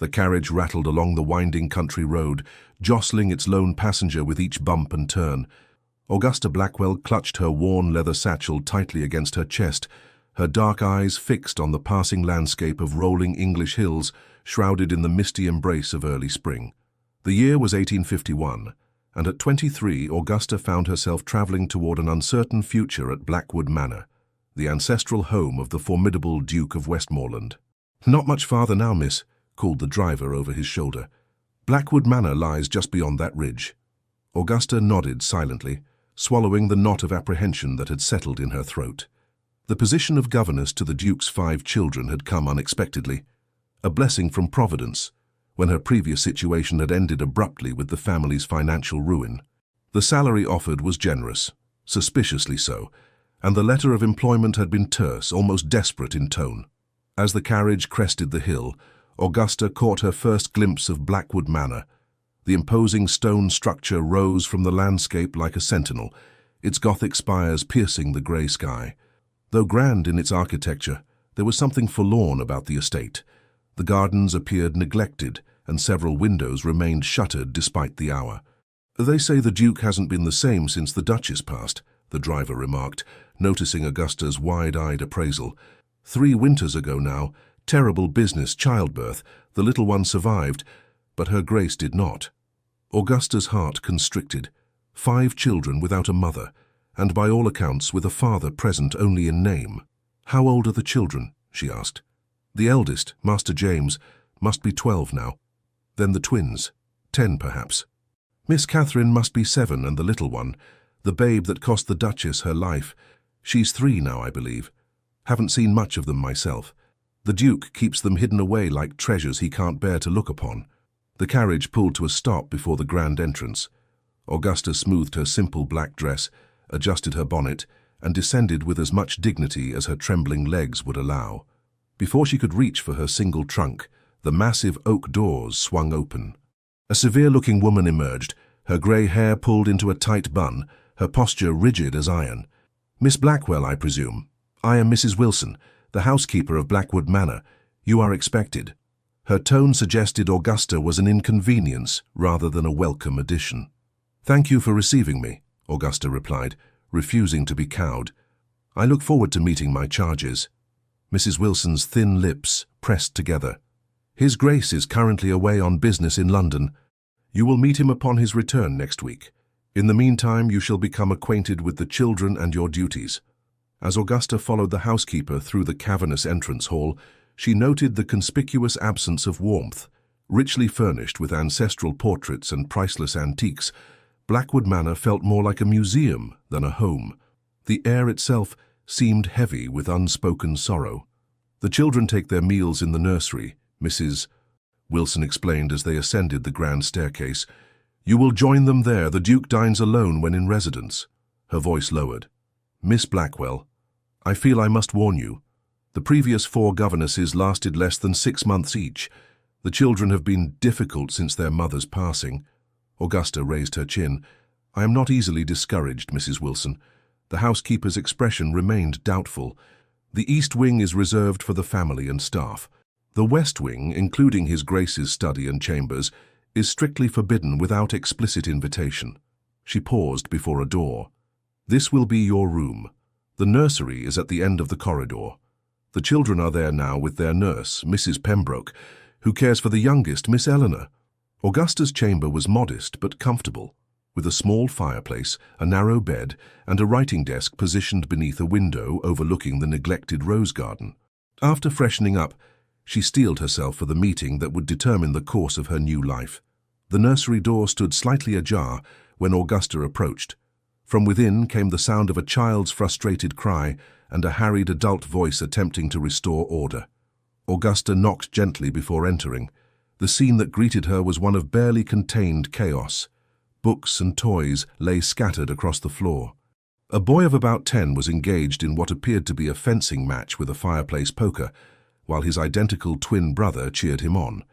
The carriage rattled along the winding country road, jostling its lone passenger with each bump and turn. Augusta Blackwell clutched her worn leather satchel tightly against her chest, her dark eyes fixed on the passing landscape of rolling English hills shrouded in the misty embrace of early spring. The year was 1851, and at 23 Augusta found herself travelling toward an uncertain future at Blackwood Manor, the ancestral home of the formidable Duke of Westmoreland. "Not much farther now, miss," called the driver over his shoulder. "Blackwood Manor lies just beyond that ridge." Augusta nodded silently, swallowing the knot of apprehension that had settled in her throat. The position of governess to the Duke's 5 children had come unexpectedly, a blessing from Providence, when her previous situation had ended abruptly with the family's financial ruin. The salary offered was generous, suspiciously so, and the letter of employment had been terse, almost desperate in tone. As the carriage crested the hill, Augusta caught her first glimpse of Blackwood Manor. The imposing stone structure rose from the landscape like a sentinel, its Gothic spires piercing the grey sky. Though grand in its architecture, there was something forlorn about the estate. The gardens appeared neglected, and several windows remained shuttered despite the hour. "They say the Duke hasn't been the same since the Duchess passed," the driver remarked, noticing Augusta's wide-eyed appraisal. "3 winters ago now, terrible business, childbirth, the little one survived, but her Grace did not." Augusta's heart constricted. 5 children without a mother, and by all accounts with a father present only in name. "How old are the children?" she asked. "The eldest, Master James, must be 12 now. Then the twins, 10 perhaps. Miss Catherine must be 7, and the little one, the babe that cost the Duchess her life, she's 3 now, I believe. Haven't seen much of them myself. The Duke keeps them hidden away like treasures he can't bear to look upon." The carriage pulled to a stop before the grand entrance. Augusta smoothed her simple black dress, adjusted her bonnet, and descended with as much dignity as her trembling legs would allow. Before she could reach for her single trunk, the massive oak doors swung open. A severe-looking woman emerged, her grey hair pulled into a tight bun, her posture rigid as iron. "Miss Blackwell, I presume. I am Mrs. Wilson, the housekeeper of Blackwood Manor. You are expected." Her tone suggested Augusta was an inconvenience rather than a welcome addition. "Thank you for receiving me," Augusta replied, refusing to be cowed. "I look forward to meeting my charges." Mrs. Wilson's thin lips pressed together. "His Grace is currently away on business in London. You will meet him upon his return next week. In the meantime, you shall become acquainted with the children and your duties." As Augusta followed the housekeeper through the cavernous entrance hall, she noted the conspicuous absence of warmth. Richly furnished with ancestral portraits and priceless antiques, Blackwood Manor felt more like a museum than a home. The air itself seemed heavy with unspoken sorrow. "The children take their meals in the nursery," Mrs. Wilson explained as they ascended the grand staircase. "You will join them there. The Duke dines alone when in residence." Her voice lowered. "Miss Blackwell, I feel I must warn you. The previous 4 governesses lasted less than 6 months each. The children have been difficult since their mother's passing." Augusta raised her chin. "I am not easily discouraged, Mrs. Wilson." The housekeeper's expression remained doubtful. "The East Wing is reserved for the family and staff. The West Wing, including His Grace's study and chambers, is strictly forbidden without explicit invitation." She paused before a door. "This will be your room. The nursery is at the end of the corridor. The children are there now with their nurse, Mrs. Pembroke, who cares for the youngest, Miss Eleanor." Augusta's chamber was modest but comfortable, with a small fireplace, a narrow bed, and a writing desk positioned beneath a window overlooking the neglected rose garden. After freshening up, she steeled herself for the meeting that would determine the course of her new life. The nursery door stood slightly ajar when Augusta approached. From within came the sound of a child's frustrated cry and a harried adult voice attempting to restore order. Augusta knocked gently before entering. The scene that greeted her was one of barely contained chaos. Books and toys lay scattered across the floor. A boy of about 10 was engaged in what appeared to be a fencing match with a fireplace poker, while his identical twin brother cheered him on.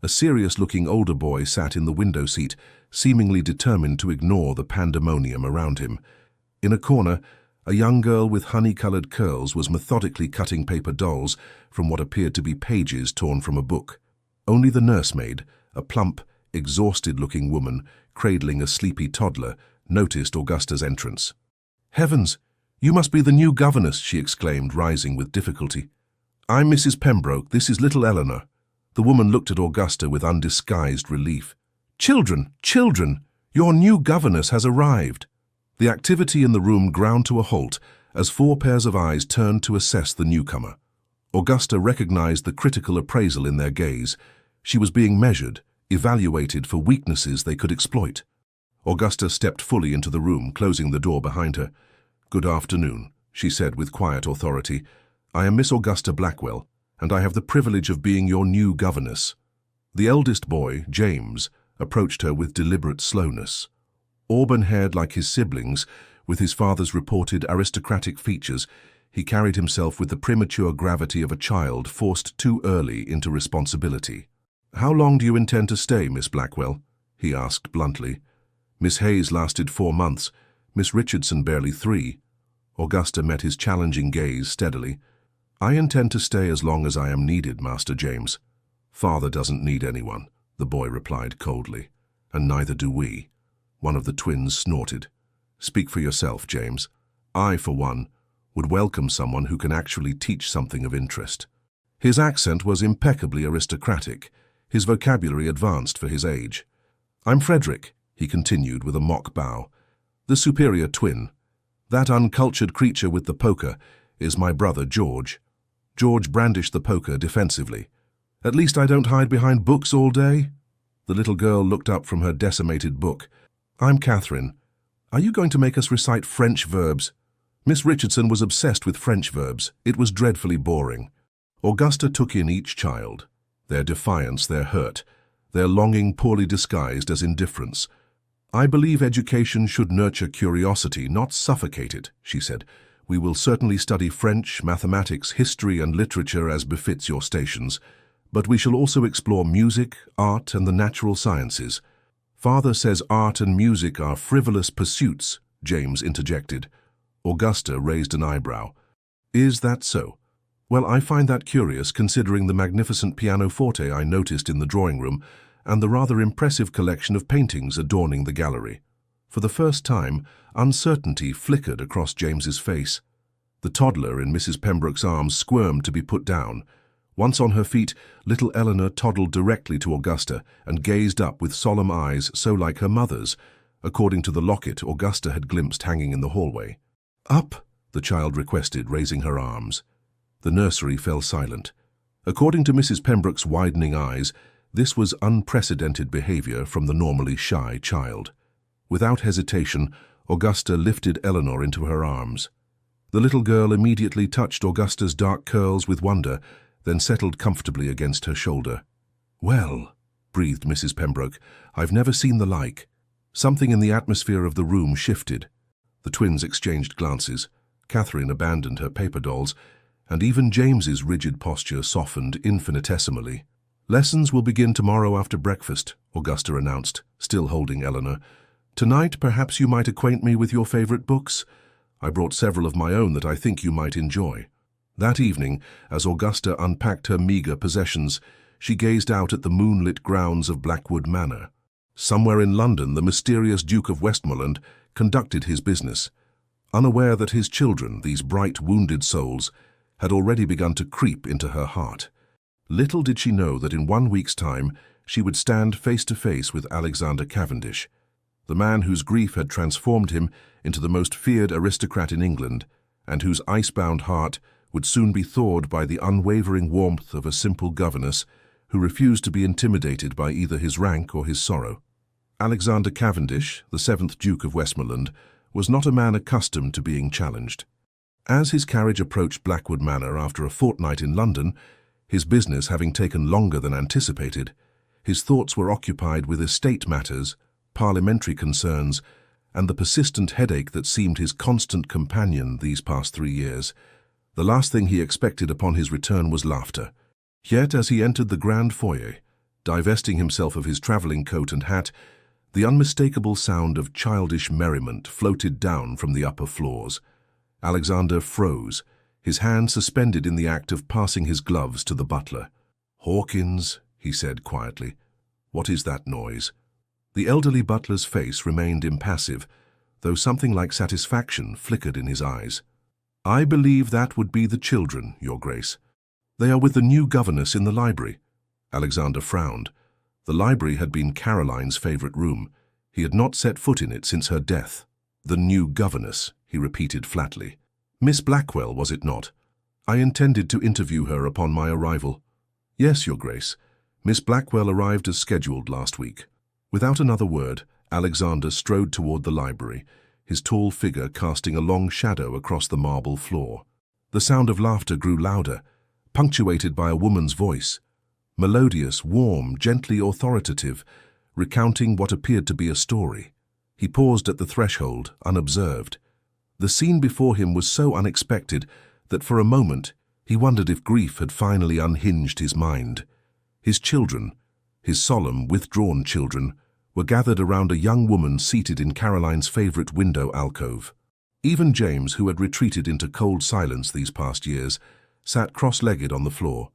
A serious-looking older boy sat in the window seat, seemingly determined to ignore the pandemonium around him. In a corner, a young girl with honey-colored curls was methodically cutting paper dolls from what appeared to be pages torn from a book. Only the nursemaid, a plump, exhausted-looking woman cradling a sleepy toddler, noticed Augusta's entrance. "Heavens! You must be the new governess," she exclaimed, rising with difficulty. "I'm Mrs. Pembroke. This is little Eleanor." The woman looked at Augusta with undisguised relief. "Children, children! Your new governess has arrived." The activity in the room ground to a halt as 4 pairs of eyes turned to assess the newcomer. Augusta recognized the critical appraisal in their gaze. She was being measured, evaluated for weaknesses they could exploit. Augusta stepped fully into the room, closing the door behind her. "Good afternoon," she said with quiet authority. "I am Miss Augusta Blackwell, and I have the privilege of being your new governess." The eldest boy, James, approached her with deliberate slowness. Auburn-haired like his siblings, with his father's reported aristocratic features, he carried himself with the premature gravity of a child forced too early into responsibility. "How long do you intend to stay, Miss Blackwell?" he asked bluntly. "Miss Hayes lasted 4 months, Miss Richardson barely 3. Augusta met his challenging gaze steadily. "I intend to stay as long as I am needed, Master James." "Father doesn't need anyone," the boy replied coldly. "And neither do we." One of the twins snorted. "Speak for yourself, James. I, for one, would welcome someone who can actually teach something of interest." His accent was impeccably aristocratic, his vocabulary advanced for his age. "I'm Frederick," he continued with a mock bow. "The superior twin. That uncultured creature with the poker is my brother George." George brandished the poker defensively. "At least I don't hide behind books all day." The little girl looked up from her decimated book. "I'm Catherine. Are you going to make us recite French verbs?" Miss Richardson was obsessed with French verbs. It was dreadfully boring. Augusta took in each child, their defiance, their hurt, their longing poorly disguised as indifference. "I believe education should nurture curiosity, not suffocate it," she said. "We will certainly study French, mathematics, history, and literature as befits your stations, but we shall also explore music, art, and the natural sciences." "Father says art and music are frivolous pursuits," James interjected. Augusta raised an eyebrow. "Is that so? Well, I find that curious, considering the magnificent pianoforte I noticed in the drawing room and the rather impressive collection of paintings adorning the gallery." For the first time, uncertainty flickered across James's face. The toddler in Mrs. Pembroke's arms squirmed to be put down. Once on her feet, little Eleanor toddled directly to Augusta and gazed up with solemn eyes so like her mother's, according to the locket Augusta had glimpsed hanging in the hallway. "Up," the child requested, raising her arms. The nursery fell silent. According to Mrs. Pembroke's widening eyes, this was unprecedented behavior from the normally shy child. Without hesitation, Augusta lifted Eleanor into her arms. The little girl immediately touched Augusta's dark curls with wonder, then settled comfortably against her shoulder. "Well," breathed Mrs. Pembroke, "I've never seen the like." Something in the atmosphere of the room shifted. The twins exchanged glances. Catherine abandoned her paper dolls, and even James's rigid posture softened infinitesimally. "Lessons will begin tomorrow after breakfast," Augusta announced, still holding Eleanor. "Tonight, perhaps you might acquaint me with your favorite books. I brought several of my own that I think you might enjoy." That evening, as Augusta unpacked her meager possessions, she gazed out at the moonlit grounds of Blackwood Manor. Somewhere in London, the mysterious Duke of Westmoreland conducted his business, unaware that his children, these bright, wounded souls, had already begun to creep into her heart. Little did she know that in 1 week's time she would stand face to face with Alexander Cavendish, the man whose grief had transformed him into the most feared aristocrat in England, and whose icebound heart would soon be thawed by the unwavering warmth of a simple governess who refused to be intimidated by either his rank or his sorrow. Alexander Cavendish, the 7th Duke of Westmoreland, was not a man accustomed to being challenged. As his carriage approached Blackwood Manor after a fortnight in London, his business having taken longer than anticipated, his thoughts were occupied with estate matters, parliamentary concerns, and the persistent headache that seemed his constant companion these past 3 years. The last thing he expected upon his return was laughter. Yet as he entered the grand foyer, divesting himself of his travelling coat and hat, the unmistakable sound of childish merriment floated down from the upper floors. Alexander froze, his hand suspended in the act of passing his gloves to the butler. "Hawkins," he said quietly. "What is that noise?" The elderly butler's face remained impassive, though something like satisfaction flickered in his eyes. "I believe that would be the children, Your Grace. They are with the new governess in the library." Alexander frowned. The library had been Caroline's favorite room. He had not set foot in it since her death. "The new governess," he repeated flatly. "Miss Blackwell, was it not? I intended to interview her upon my arrival." "Yes, Your Grace. Miss Blackwell arrived as scheduled last week." Without another word, Alexander strode toward the library, his tall figure casting a long shadow across the marble floor. The sound of laughter grew louder, punctuated by a woman's voice, melodious, warm, gently authoritative, recounting what appeared to be a story. He paused at the threshold, unobserved. The scene before him was so unexpected that for a moment he wondered if grief had finally unhinged his mind. His children, his solemn, withdrawn children, were gathered around a young woman seated in Caroline's favorite window alcove. Even James, who had retreated into cold silence these past years, sat cross-legged on the floor,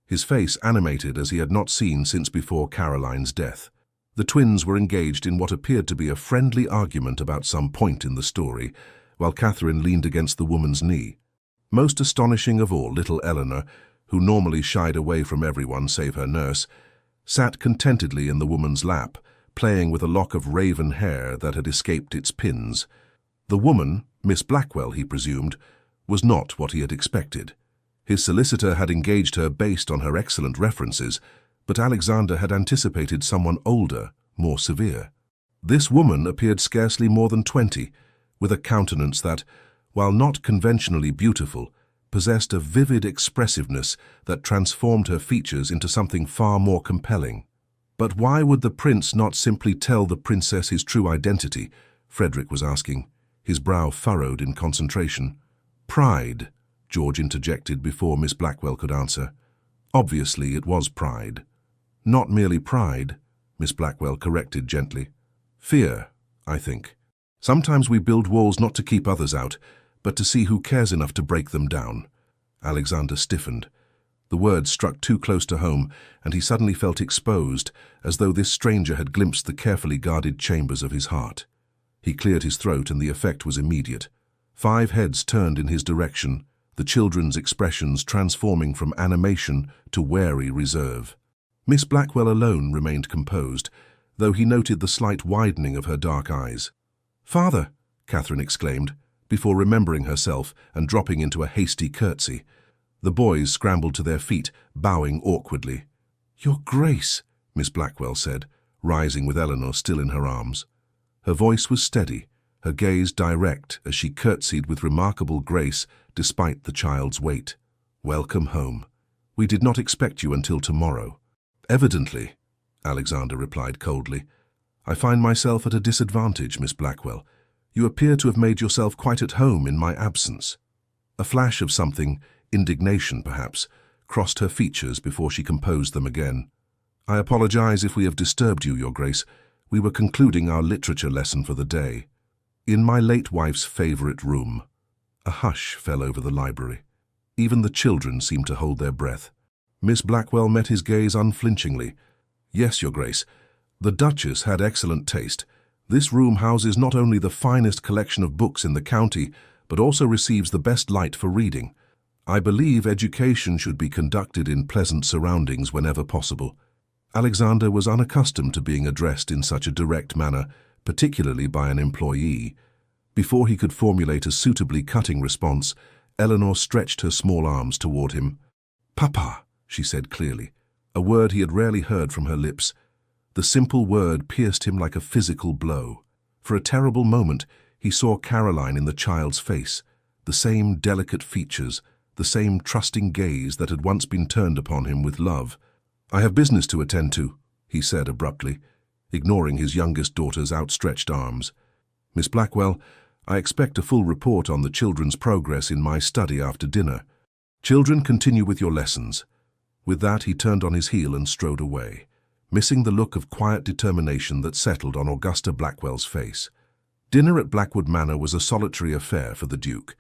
his face animated as he had not seen since before Caroline's death. The twins were engaged in what appeared to be a friendly argument about some point in the story, while Catherine leaned against the woman's knee. Most astonishing of all, little Eleanor, who normally shied away from everyone save her nurse, sat contentedly in the woman's lap, playing with a lock of raven hair that had escaped its pins. The woman, Miss Blackwell, he presumed, was not what he had expected. His solicitor had engaged her based on her excellent references, but Alexander had anticipated someone older, more severe. This woman appeared scarcely more than 20, with a countenance that, while not conventionally beautiful, possessed a vivid expressiveness that transformed her features into something far more compelling. But why would the prince not simply tell the princess his true identity? Frederick was asking, his brow furrowed in concentration. "Pride," George interjected before Miss Blackwell could answer. "Obviously it was pride." "Not merely pride," Miss Blackwell corrected gently. "Fear, I think. Sometimes we build walls not to keep others out, but to see who cares enough to break them down." Alexander stiffened. The words struck too close to home, and he suddenly felt exposed, as though this stranger had glimpsed the carefully guarded chambers of his heart. He cleared his throat, and the effect was immediate. 5 heads turned in his direction, the children's expressions transforming from animation to wary reserve. Miss Blackwell alone remained composed, though he noted the slight widening of her dark eyes. "Father!" Catherine exclaimed, before remembering herself and dropping into a hasty curtsy. The boys scrambled to their feet, bowing awkwardly. "Your Grace," Miss Blackwell said, rising with Eleanor still in her arms. Her voice was steady, her gaze direct as she curtsied with remarkable grace despite the child's weight. "Welcome home. We did not expect you until tomorrow." "Evidently," Alexander replied coldly. "I find myself at a disadvantage, Miss Blackwell. You appear to have made yourself quite at home in my absence." A flash of something, indignation perhaps, crossed her features before she composed them again. "I apologize if we have disturbed you, Your Grace. We were concluding our literature lesson for the day. In my late wife's favorite room." A hush fell over the library. Even the children seemed to hold their breath. Miss Blackwell met his gaze unflinchingly. "Yes, Your Grace. The Duchess had excellent taste. This room houses not only the finest collection of books in the county, but also receives the best light for reading. I believe education should be conducted in pleasant surroundings whenever possible." Alexander was unaccustomed to being addressed in such a direct manner, particularly by an employee. Before he could formulate a suitably cutting response, Eleanor stretched her small arms toward him. "Papa," she said clearly, a word he had rarely heard from her lips. The simple word pierced him like a physical blow. For a terrible moment, he saw Caroline in the child's face, the same delicate features, the same trusting gaze that had once been turned upon him with love. "I have business to attend to," he said abruptly, ignoring his youngest daughter's outstretched arms. "Miss Blackwell, I expect a full report on the children's progress in my study after dinner. Children, continue with your lessons." With that, he turned on his heel and strode away, missing the look of quiet determination that settled on Augusta Blackwell's face. Dinner at Blackwood Manor was a solitary affair for the Duke.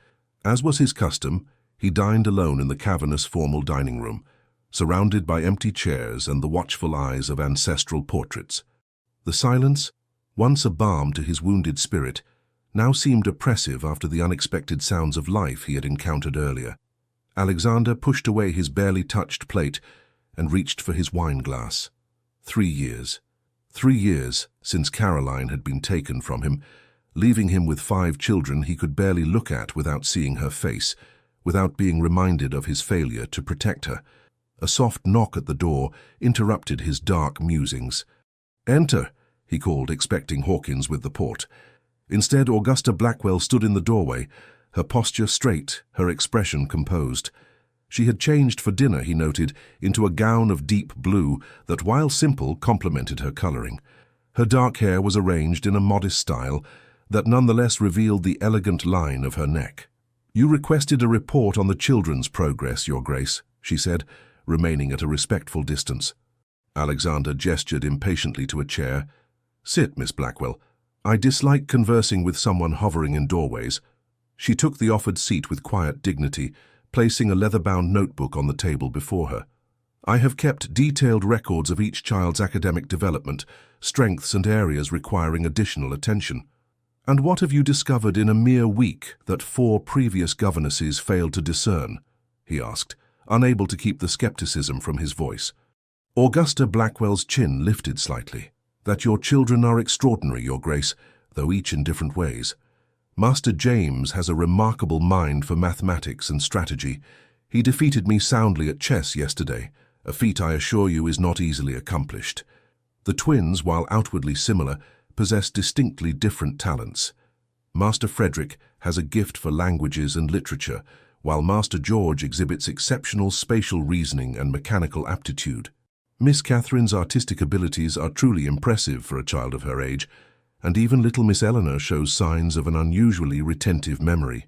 As was his custom, he dined alone in the cavernous formal dining room, surrounded by empty chairs and the watchful eyes of ancestral portraits. The silence, once a balm to his wounded spirit, now seemed oppressive after the unexpected sounds of life he had encountered earlier. Alexander pushed away his barely touched plate and reached for his wine glass. 3 years. 3 years since Caroline had been taken from him, leaving him with 5 children he could barely look at without seeing her face, without being reminded of his failure to protect her. A soft knock at the door interrupted his dark musings. "Enter," he called, expecting Hawkins with the port. Instead, Augusta Blackwell stood in the doorway, her posture straight, her expression composed. She had changed for dinner, he noted, into a gown of deep blue that, while simple, complemented her coloring. Her dark hair was arranged in a modest style that nonetheless revealed the elegant line of her neck. "You requested a report on the children's progress, Your Grace," she said, remaining at a respectful distance. Alexander gestured impatiently to a chair. "Sit, Miss Blackwell. I dislike conversing with someone hovering in doorways." She took the offered seat with quiet dignity, placing a leather-bound notebook on the table before her. "I have kept detailed records of each child's academic development, strengths and areas requiring additional attention." "And what have you discovered in a mere week that 4 previous governesses failed to discern?" he asked, unable to keep the skepticism from his voice. Augusta Blackwell's chin lifted slightly. "That your children are extraordinary, Your Grace, though each in different ways. Master James has a remarkable mind for mathematics and strategy. He defeated me soundly at chess yesterday, a feat I assure you is not easily accomplished. The twins, while outwardly similar, possess distinctly different talents. Master Frederick has a gift for languages and literature, while Master George exhibits exceptional spatial reasoning and mechanical aptitude. Miss Catherine's artistic abilities are truly impressive for a child of her age, and even little Miss Eleanor shows signs of an unusually retentive memory."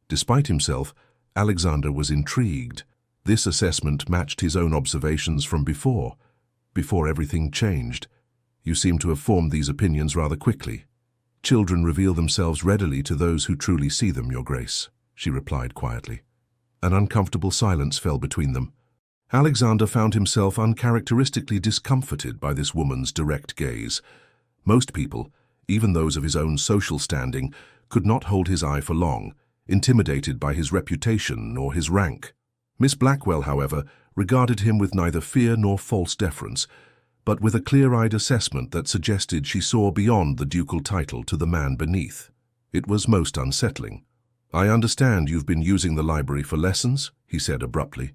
Despite himself, Alexander was intrigued. This assessment matched his own observations from before everything changed. "You seem to have formed these opinions rather quickly." "Children reveal themselves readily to those who truly see them, Your Grace," she replied quietly. An uncomfortable silence fell between them. Alexander found himself uncharacteristically discomforted by this woman's direct gaze. Most people, even those of his own social standing, could not hold his eye for long, intimidated by his reputation or his rank. Miss Blackwell, however, regarded him with neither fear nor false deference, but with a clear-eyed assessment that suggested she saw beyond the ducal title to the man beneath. It was most unsettling. "I understand you've been using the library for lessons," he said abruptly.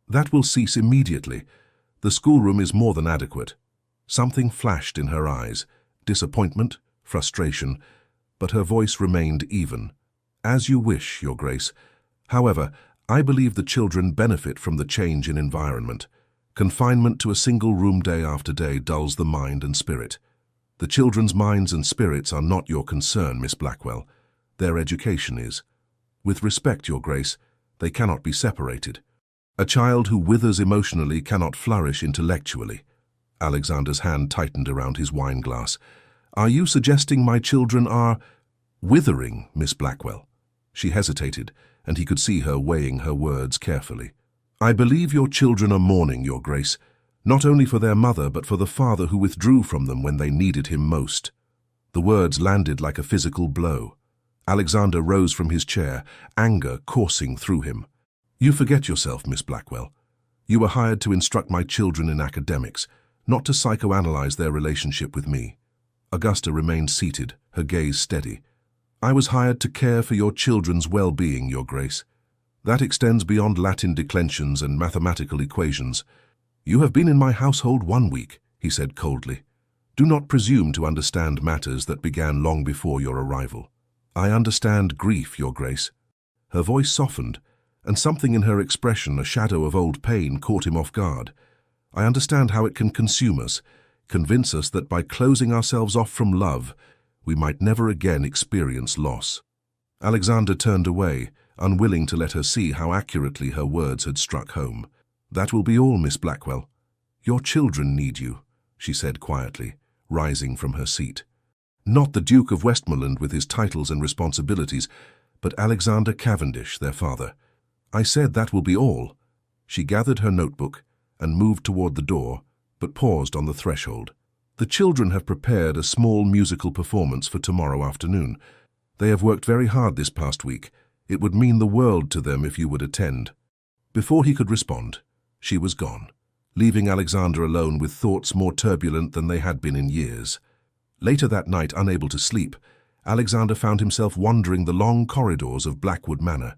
"That will cease immediately. The schoolroom is more than adequate." Something flashed in her eyes, disappointment, frustration, but her voice remained even. "As you wish, Your Grace. However, I believe the children benefit from the change in environment. Confinement to a single room day after day dulls the mind and spirit. The children's minds and spirits are not your concern, Miss Blackwell. Their education is. With respect, Your Grace, they cannot be separated. A child who withers emotionally cannot flourish intellectually." Alexander's hand tightened around his wine glass. "Are you suggesting my children are withering, Miss Blackwell?" She hesitated, and he could see her weighing her words carefully. "I believe your children are mourning, Your Grace, not only for their mother but for the father who withdrew from them when they needed him most." The words landed like a physical blow. Alexander rose from his chair, anger coursing through him. "You forget yourself, Miss Blackwell. You were hired to instruct my children in academics, not to psychoanalyze their relationship with me." Augusta remained seated, her gaze steady. "I was hired to care for your children's well-being, Your Grace. That extends beyond Latin declensions and mathematical equations. You have been in my household 1 week," he said coldly. "Do not presume to understand matters that began long before your arrival." "I understand grief, Your Grace." Her voice softened, and something in her expression, a shadow of old pain, caught him off guard. "I understand how it can consume us, convince us that by closing ourselves off from love, we might never again experience loss." Alexander turned away, unwilling to let her see how accurately her words had struck home. "That will be all, Miss Blackwell. Your children need you," she said quietly, rising from her seat. Not the Duke of Westmoreland with his titles and responsibilities, but Alexander Cavendish, their father. "I said that will be all." She gathered her notebook, and moved toward the door, but paused on the threshold. The children have prepared a small musical performance for tomorrow afternoon. They have worked very hard this past week. It would mean the world to them if you would attend. Before he could respond, she was gone, leaving Alexander alone with thoughts more turbulent than they had been in years. Later that night, unable to sleep, Alexander found himself wandering the long corridors of Blackwood Manor.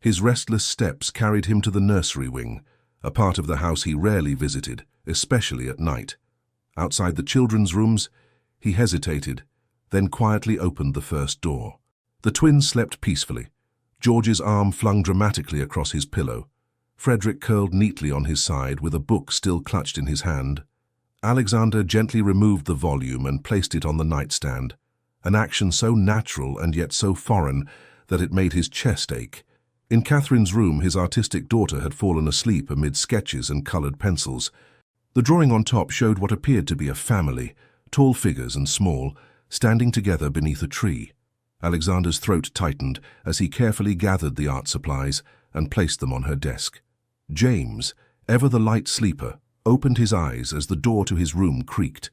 His restless steps carried him to the nursery wing, a part of the house he rarely visited, especially at night. Outside the children's rooms, he hesitated, then quietly opened the first door. The twins slept peacefully. George's arm flung dramatically across his pillow. Frederick curled neatly on his side with a book still clutched in his hand. Alexander gently removed the volume and placed it on the nightstand, an action so natural and yet so foreign that it made his chest ache. In Catherine's room, his artistic daughter had fallen asleep amid sketches and colored pencils. The drawing on top showed what appeared to be a family, tall figures and small, standing together beneath a tree. Alexander's throat tightened as he carefully gathered the art supplies and placed them on her desk. James, ever the light sleeper, opened his eyes as the door to his room creaked.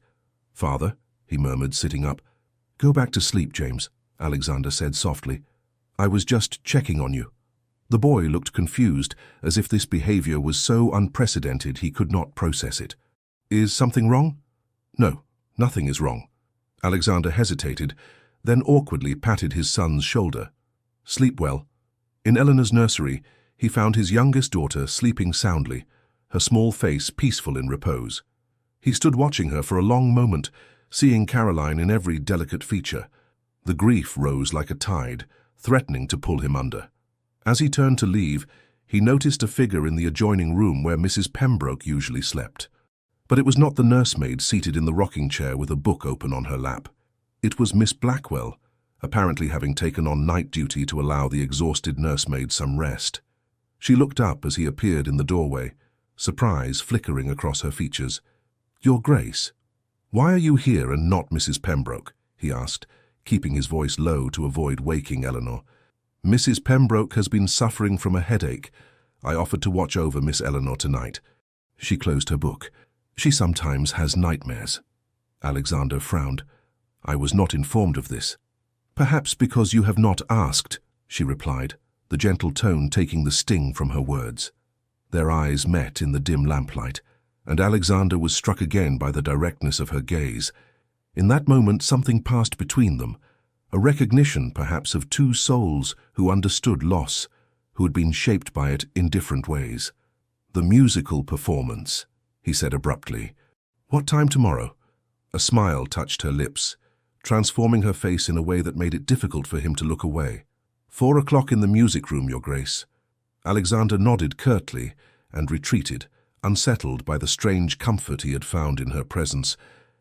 "Father," he murmured, sitting up. "Go back to sleep, James," Alexander said softly. "I was just checking on you." The boy looked confused, as if this behavior was so unprecedented he could not process it. "Is something wrong?" "No, nothing is wrong." Alexander hesitated, then awkwardly patted his son's shoulder. "Sleep well." In Eleanor's nursery, he found his youngest daughter sleeping soundly, her small face peaceful in repose. He stood watching her for a long moment, seeing Caroline in every delicate feature. The grief rose like a tide, threatening to pull him under. As he turned to leave, he noticed a figure in the adjoining room where Mrs. Pembroke usually slept. But it was not the nursemaid seated in the rocking chair with a book open on her lap. It was Miss Blackwell, apparently having taken on night duty to allow the exhausted nursemaid some rest. She looked up as he appeared in the doorway, surprise flickering across her features. "Your Grace, why are you here and not Mrs. Pembroke?" he asked, keeping his voice low to avoid waking Eleanor. "Mrs. Pembroke has been suffering from a headache. I offered to watch over Miss Eleanor tonight." She closed her book. "She sometimes has nightmares." Alexander frowned. "I was not informed of this." "Perhaps because you have not asked," she replied, the gentle tone taking the sting from her words. Their eyes met in the dim lamplight, and Alexander was struck again by the directness of her gaze. In that moment something passed between them, a recognition perhaps of two souls who understood loss, who had been shaped by it in different ways. "The musical performance," he said abruptly. "What time tomorrow?" A smile touched her lips, transforming her face in a way that made it difficult for him to look away. 4 o'clock in the music room, Your Grace." Alexander nodded curtly and retreated, unsettled by the strange comfort he had found in her presence,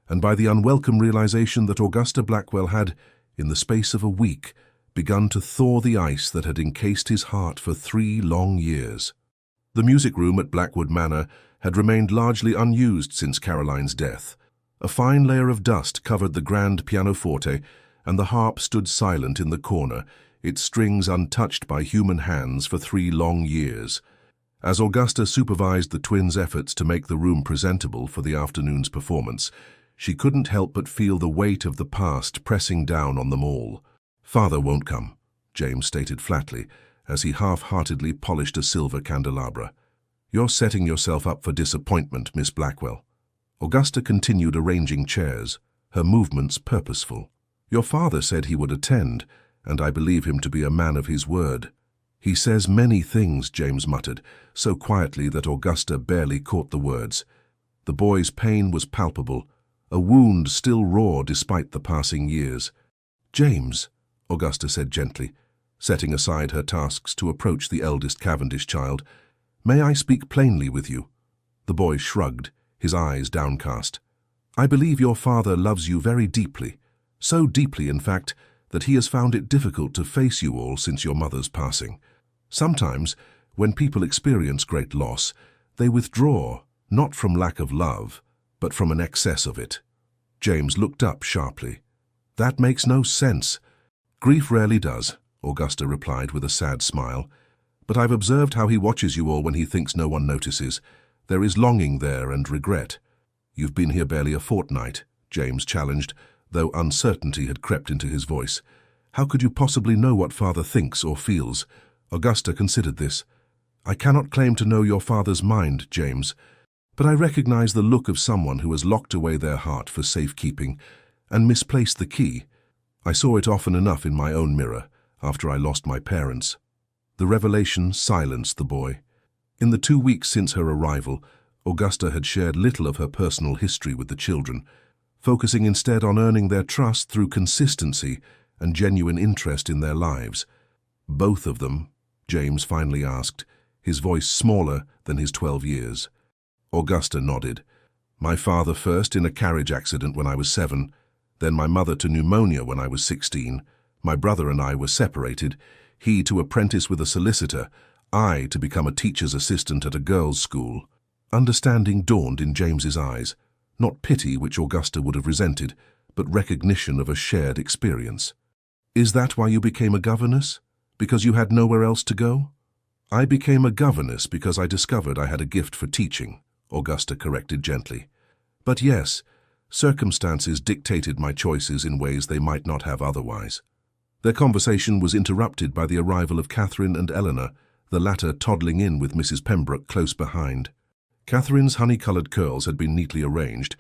and by the unwelcome realization that Augusta Blackwell had, in the space of a week, begun to thaw the ice that had encased his heart for 3 long years. The music room at Blackwood Manor had remained largely unused since Caroline's death. A fine layer of dust covered the grand pianoforte, and the harp stood silent in the corner, its strings untouched by human hands for 3 long years. As Augusta supervised the twins' efforts to make the room presentable for the afternoon's performance, she couldn't help but feel the weight of the past pressing down on them all. "Father won't come," James stated flatly, as he half-heartedly polished a silver candelabra. "You're setting yourself up for disappointment, Miss Blackwell." Augusta continued arranging chairs, her movements purposeful. "Your father said he would attend, and I believe him to be a man of his word." "He says many things," James muttered, so quietly that Augusta barely caught the words. The boy's pain was palpable, a wound still raw despite the passing years. "James," Augusta said gently, setting aside her tasks to approach the eldest Cavendish child, "may I speak plainly with you?" The boy shrugged, his eyes downcast. "I believe your father loves you very deeply, so deeply, in fact, that he has found it difficult to face you all since your mother's passing. Sometimes, when people experience great loss, they withdraw, not from lack of love, but from an excess of it." James looked up sharply. "That makes no sense." "Grief rarely does," Augusta replied with a sad smile. "But I've observed how he watches you all when he thinks no one notices. There is longing there and regret. You've been here barely a fortnight, James challenged, though uncertainty had crept into his voice. How could you possibly know what father thinks or feels? Augusta considered this. I cannot claim to know your father's mind, James, but I recognize the look of someone who has locked away their heart for safekeeping and misplaced the key. I saw it often enough in my own mirror after I lost my parents. The revelation silenced the boy. In the 2 weeks since her arrival, Augusta had shared little of her personal history with the children, focusing instead on earning their trust through consistency and genuine interest in their lives. Both of them, James finally asked, his voice smaller than his 12 years. Augusta nodded. My father first in a carriage accident when I was 7, then my mother to pneumonia when I was 16. My brother and I were separated, he to apprentice with a solicitor, I to become a teacher's assistant at a girls' school. Understanding dawned in James's eyes, not pity which Augusta would have resented, but recognition of a shared experience. Is that why you became a governess? Because you had nowhere else to go? I became a governess because I discovered I had a gift for teaching, Augusta corrected gently. But yes, circumstances dictated my choices in ways they might not have otherwise. Their conversation was interrupted by the arrival of Catherine and Eleanor, the latter toddling in with Mrs. Pembroke close behind. Catherine's honey-coloured curls had been neatly arranged,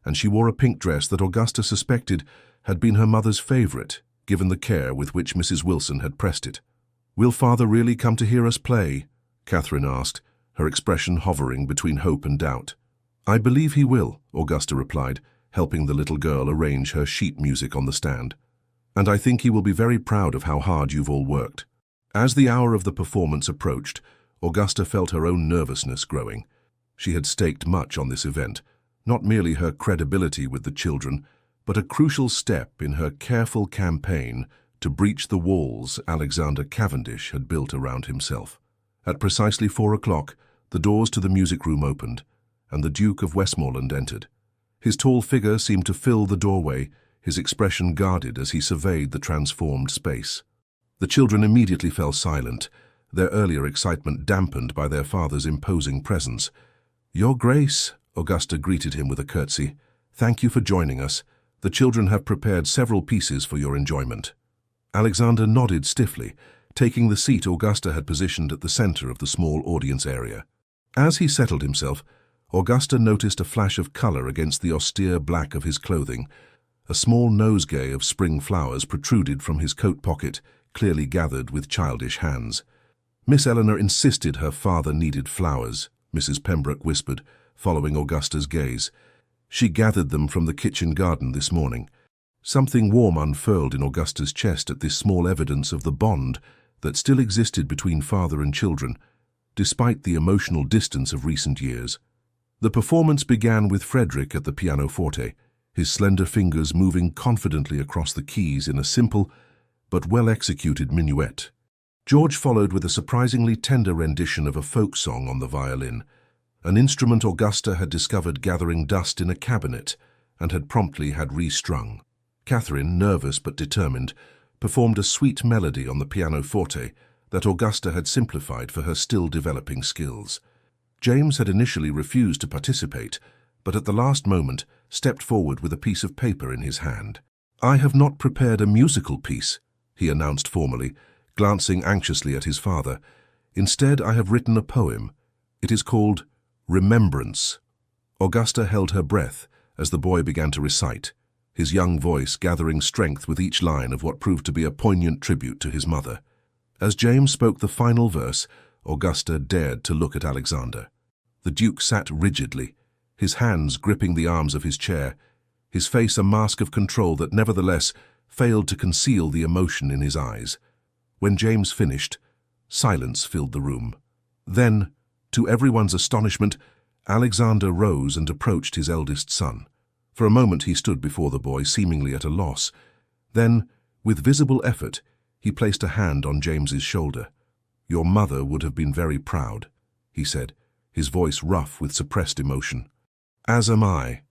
and she wore a pink dress that Augusta suspected had been her mother's favourite, given the care with which Mrs. Wilson had pressed it. Will father really come to hear us play? Catherine asked, her expression hovering between hope and doubt. I believe he will, Augusta replied, helping the little girl arrange her sheet music on the stand. And I think he will be very proud of how hard you've all worked. As the hour of the performance approached, Augusta felt her own nervousness growing. She had staked much on this event, not merely her credibility with the children, but a crucial step in her careful campaign to breach the walls Alexander Cavendish had built around himself. At precisely 4 o'clock, the doors to the music room opened, and the Duke of Westmoreland entered. His tall figure seemed to fill the doorway, his expression guarded as he surveyed the transformed space. The children immediately fell silent, their earlier excitement dampened by their father's imposing presence. Your Grace, Augusta greeted him with a curtsy. Thank you for joining us. The children have prepared several pieces for your enjoyment. Alexander nodded stiffly, taking the seat Augusta had positioned at the center of the small audience area. As he settled himself, Augusta noticed a flash of color against the austere black of his clothing. A small nosegay of spring flowers protruded from his coat pocket, clearly gathered with childish hands. Miss Eleanor insisted her father needed flowers, Mrs. Pembroke whispered, following Augusta's gaze. She gathered them from the kitchen garden this morning. Something warm unfurled in Augusta's chest at this small evidence of the bond that still existed between father and children, despite the emotional distance of recent years. The performance began with Frederick at the pianoforte, his slender fingers moving confidently across the keys in a simple but well-executed minuet. George followed with a surprisingly tender rendition of a folk song on the violin, an instrument Augusta had discovered gathering dust in a cabinet and had promptly had restrung. Catherine, nervous but determined, performed a sweet melody on the pianoforte that Augusta had simplified for her still developing skills. James had initially refused to participate, but at the last moment stepped forward with a piece of paper in his hand. I have not prepared a musical piece, he announced formally, glancing anxiously at his father. Instead, I have written a poem. It is called Remembrance. Augusta held her breath as the boy began to recite, his young voice gathering strength with each line of what proved to be a poignant tribute to his mother. As James spoke the final verse, Augusta dared to look at Alexander. The Duke sat rigidly, his hands gripping the arms of his chair, his face a mask of control that nevertheless failed to conceal the emotion in his eyes. When James finished, silence filled the room. Then, to everyone's astonishment, Alexander rose and approached his eldest son. For a moment he stood before the boy, seemingly at a loss. Then, with visible effort, he placed a hand on James's shoulder. Your mother would have been very proud, he said, his voice rough with suppressed emotion. As am I.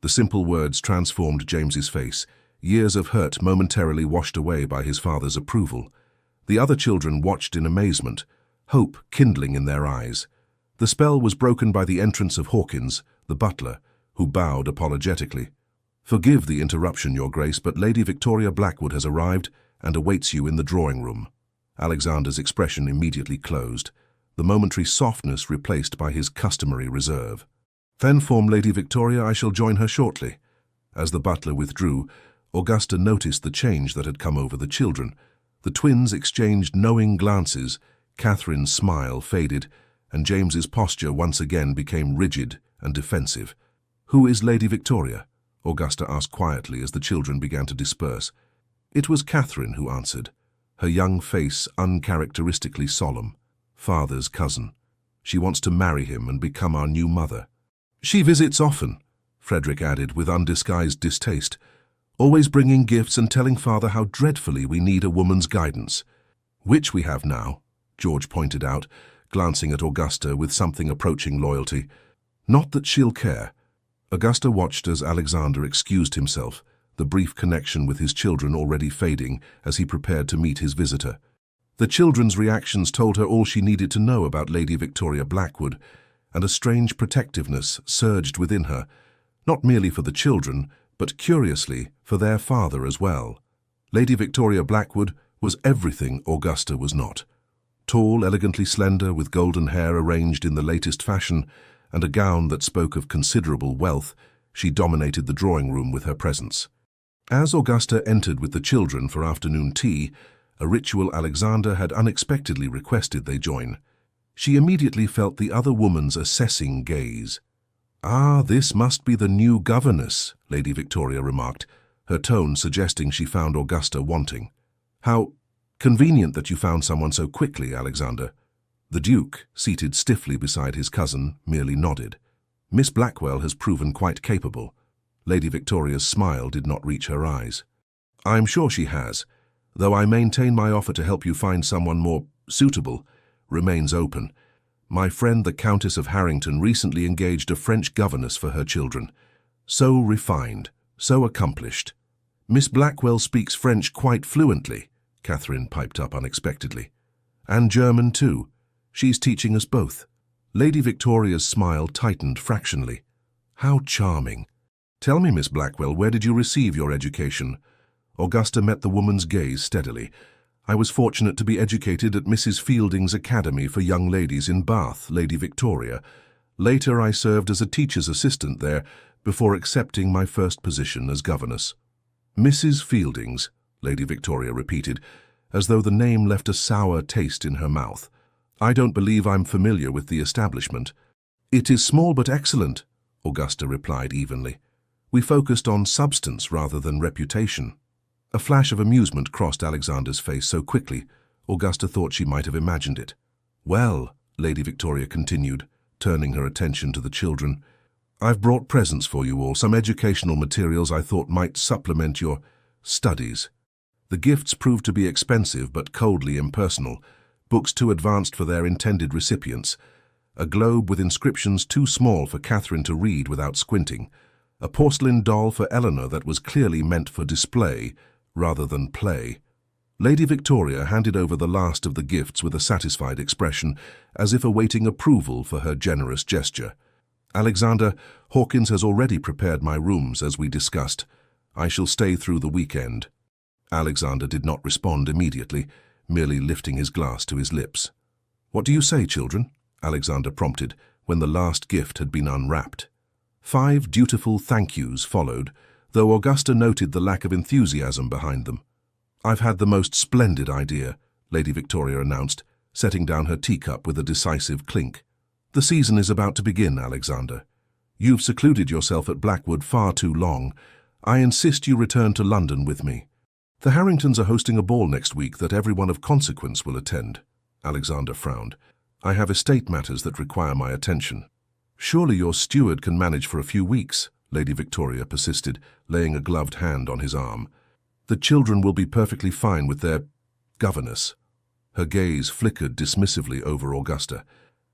The simple words transformed James's face, years of hurt momentarily washed away by his father's approval. The other children watched in amazement, hope kindling in their eyes. The spell was broken by the entrance of Hawkins, the butler, who bowed apologetically. "Forgive the interruption, Your Grace, but Lady Victoria Blackwood has arrived and awaits you in the drawing room." Alexander's expression immediately closed, the momentary softness replaced by his customary reserve. "Then, form Lady Victoria, I shall join her shortly." As the butler withdrew, Augusta noticed the change that had come over the children. The twins exchanged knowing glances, Catherine's smile faded, and James's posture once again became rigid and defensive. "Who is Lady Victoria?" Augusta asked quietly as the children began to disperse. It was Catherine who answered, her young face uncharacteristically solemn. "Father's cousin. She wants to marry him and become our new mother." "She visits often," Frederick added with undisguised distaste, "always bringing gifts and telling Father how dreadfully we need a woman's guidance." "Which we have now," George pointed out, glancing at Augusta with something approaching loyalty. "Not that she'll care." Augusta watched as Alexander excused himself, the brief connection with his children already fading as he prepared to meet his visitor. The children's reactions told her all she needed to know about Lady Victoria Blackwood, and a strange protectiveness surged within her, not merely for the children, but curiously for their father as well. Lady Victoria Blackwood was everything Augusta was not. Tall, elegantly slender, with golden hair arranged in the latest fashion, and a gown that spoke of considerable wealth, she dominated the drawing room with her presence. As Augusta entered with the children for afternoon tea, a ritual Alexander had unexpectedly requested they join. She immediately felt the other woman's assessing gaze. "Ah, this must be the new governess," Lady Victoria remarked, her tone suggesting she found Augusta wanting. "How convenient that you found someone so quickly, Alexander." The Duke, seated stiffly beside his cousin, merely nodded. "Miss Blackwell has proven quite capable." Lady Victoria's smile did not reach her eyes. "I'm sure she has, though I maintain my offer to help you find someone more suitable remains open. My friend the Countess of Harrington recently engaged a French governess for her children. So refined, so accomplished." "Miss Blackwell speaks French quite fluently," Catherine piped up unexpectedly. "And German too. She's teaching us both." Lady Victoria's smile tightened fractionally. "How charming. Tell me, Miss Blackwell, where did you receive your education?" Augusta met the woman's gaze steadily. "I was fortunate to be educated at Mrs. Fielding's Academy for Young Ladies in Bath, Lady Victoria. Later I served as a teacher's assistant there before accepting my first position as governess." "Mrs. Fielding's," Lady Victoria repeated, as though the name left a sour taste in her mouth. "I don't believe I'm familiar with the establishment." "It is small but excellent," Augusta replied evenly. "We focused on substance rather than reputation." A flash of amusement crossed Alexander's face so quickly, Augusta thought she might have imagined it. "Well," Lady Victoria continued, turning her attention to the children, "I've brought presents for you all, some educational materials I thought might supplement your studies." The gifts proved to be expensive but coldly impersonal, books too advanced for their intended recipients, a globe with inscriptions too small for Catherine to read without squinting, a porcelain doll for Eleanor that was clearly meant for display rather than play. Lady Victoria handed over the last of the gifts with a satisfied expression, as if awaiting approval for her generous gesture. "Alexander, Hawkins has already prepared my rooms, as we discussed. I shall stay through the weekend." Alexander did not respond immediately, merely lifting his glass to his lips. "What do you say, children?" Alexander prompted, when the last gift had been unwrapped. 5 dutiful thank yous followed, though Augusta noted the lack of enthusiasm behind them. "I've had the most splendid idea," Lady Victoria announced, setting down her teacup with a decisive clink. "The season is about to begin, Alexander. You've secluded yourself at Blackwood far too long. I insist you return to London with me. The Harringtons are hosting a ball next week that everyone of consequence will attend." Alexander frowned. "I have estate matters that require my attention." "Surely your steward can manage for a few weeks," Lady Victoria persisted, laying a gloved hand on his arm. "The children will be perfectly fine with their governess." Her gaze flickered dismissively over Augusta.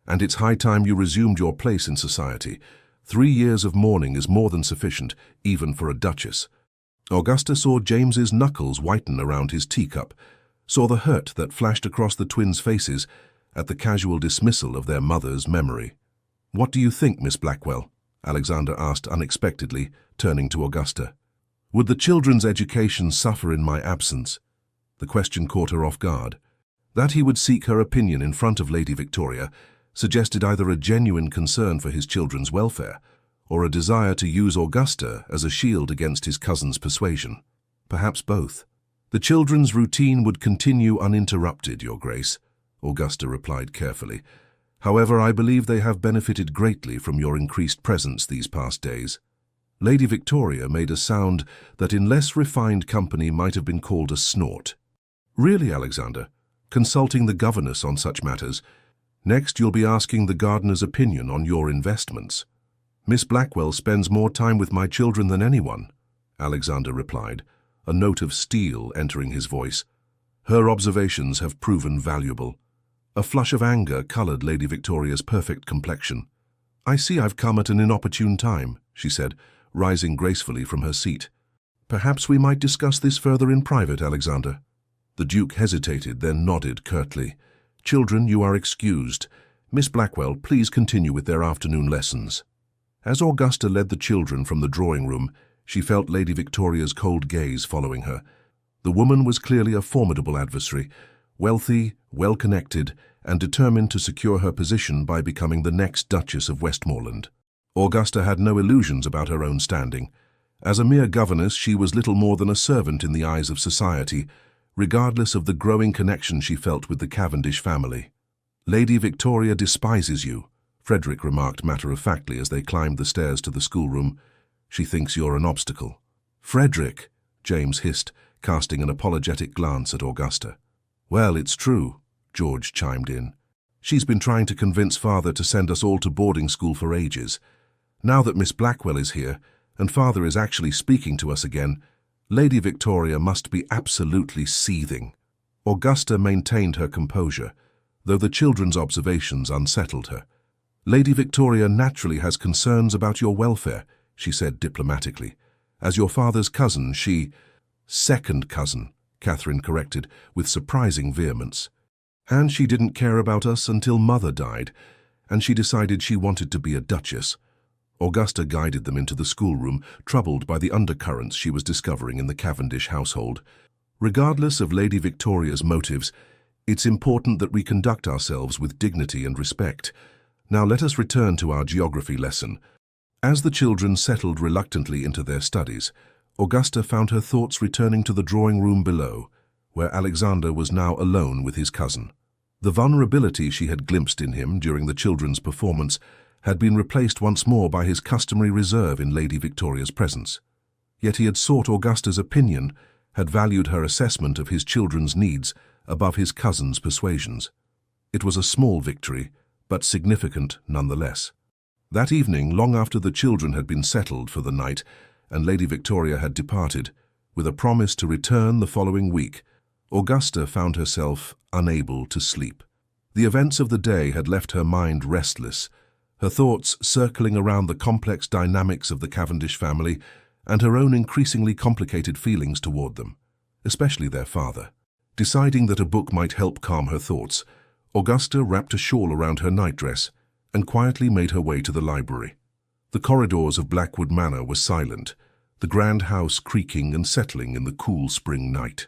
"And it's high time you resumed your place in society. 3 years of mourning is more than sufficient, even for a duchess." Augusta saw James's knuckles whiten around his teacup, saw the hurt that flashed across the twins' faces at the casual dismissal of their mother's memory. "What do you think, Miss Blackwell?" Alexander asked unexpectedly, turning to Augusta. "Would the children's education suffer in my absence?" The question caught her off guard. That he would seek her opinion in front of Lady Victoria suggested either a genuine concern for his children's welfare or a desire to use Augusta as a shield against his cousin's persuasion. Perhaps both. "The children's routine would continue uninterrupted, Your Grace," Augusta replied carefully. "However, I believe they have benefited greatly from your increased presence these past days." Lady Victoria made a sound that in less refined company might have been called a snort. "Really, Alexander? Consulting the governess on such matters? Next, you'll be asking the gardener's opinion on your investments." "Miss Blackwell spends more time with my children than anyone," Alexander replied, a note of steel entering his voice. "Her observations have proven valuable." A flush of anger colored Lady Victoria's perfect complexion. "I see I've come at an inopportune time," she said, rising gracefully from her seat. "Perhaps we might discuss this further in private, Alexander." The Duke hesitated, then nodded curtly. "Children, you are excused. Miss Blackwell, please continue with their afternoon lessons." As Augusta led the children from the drawing-room, she felt Lady Victoria's cold gaze following her. The woman was clearly a formidable adversary, wealthy, well-connected, and determined to secure her position by becoming the next Duchess of Westmoreland. Augusta had no illusions about her own standing. As a mere governess, she was little more than a servant in the eyes of society, regardless of the growing connection she felt with the Cavendish family. "Lady Victoria despises you," Frederick remarked matter-of-factly as they climbed the stairs to the schoolroom. "She thinks you're an obstacle." "Frederick," James hissed, casting an apologetic glance at Augusta. "Well, it's true," George chimed in. "She's been trying to convince Father to send us all to boarding school for ages. Now that Miss Blackwell is here, and Father is actually speaking to us again, Lady Victoria must be absolutely seething." Augusta maintained her composure, though the children's observations unsettled her. "Lady Victoria naturally has concerns about your welfare," she said diplomatically. "As your father's cousin, she—" "Second cousin," Catherine corrected with surprising vehemence. "And she didn't care about us until Mother died, and she decided she wanted to be a duchess." Augusta guided them into the schoolroom, troubled by the undercurrents she was discovering in the Cavendish household. "Regardless of Lady Victoria's motives, it's important that we conduct ourselves with dignity and respect. Now let us return to our geography lesson." As the children settled reluctantly into their studies, Augusta found her thoughts returning to the drawing-room below, where Alexander was now alone with his cousin. The vulnerability she had glimpsed in him during the children's performance had been replaced once more by his customary reserve in Lady Victoria's presence. Yet he had sought Augusta's opinion, had valued her assessment of his children's needs above his cousin's persuasions. It was a small victory, but significant nonetheless. That evening, long after the children had been settled for the night and Lady Victoria had departed, with a promise to return the following week, Augusta found herself unable to sleep. The events of the day had left her mind restless, her thoughts circling around the complex dynamics of the Cavendish family and her own increasingly complicated feelings toward them, especially their father. Deciding that a book might help calm her thoughts, Augusta wrapped a shawl around her nightdress and quietly made her way to the library. The corridors of Blackwood Manor were silent, the grand house creaking and settling in the cool spring night.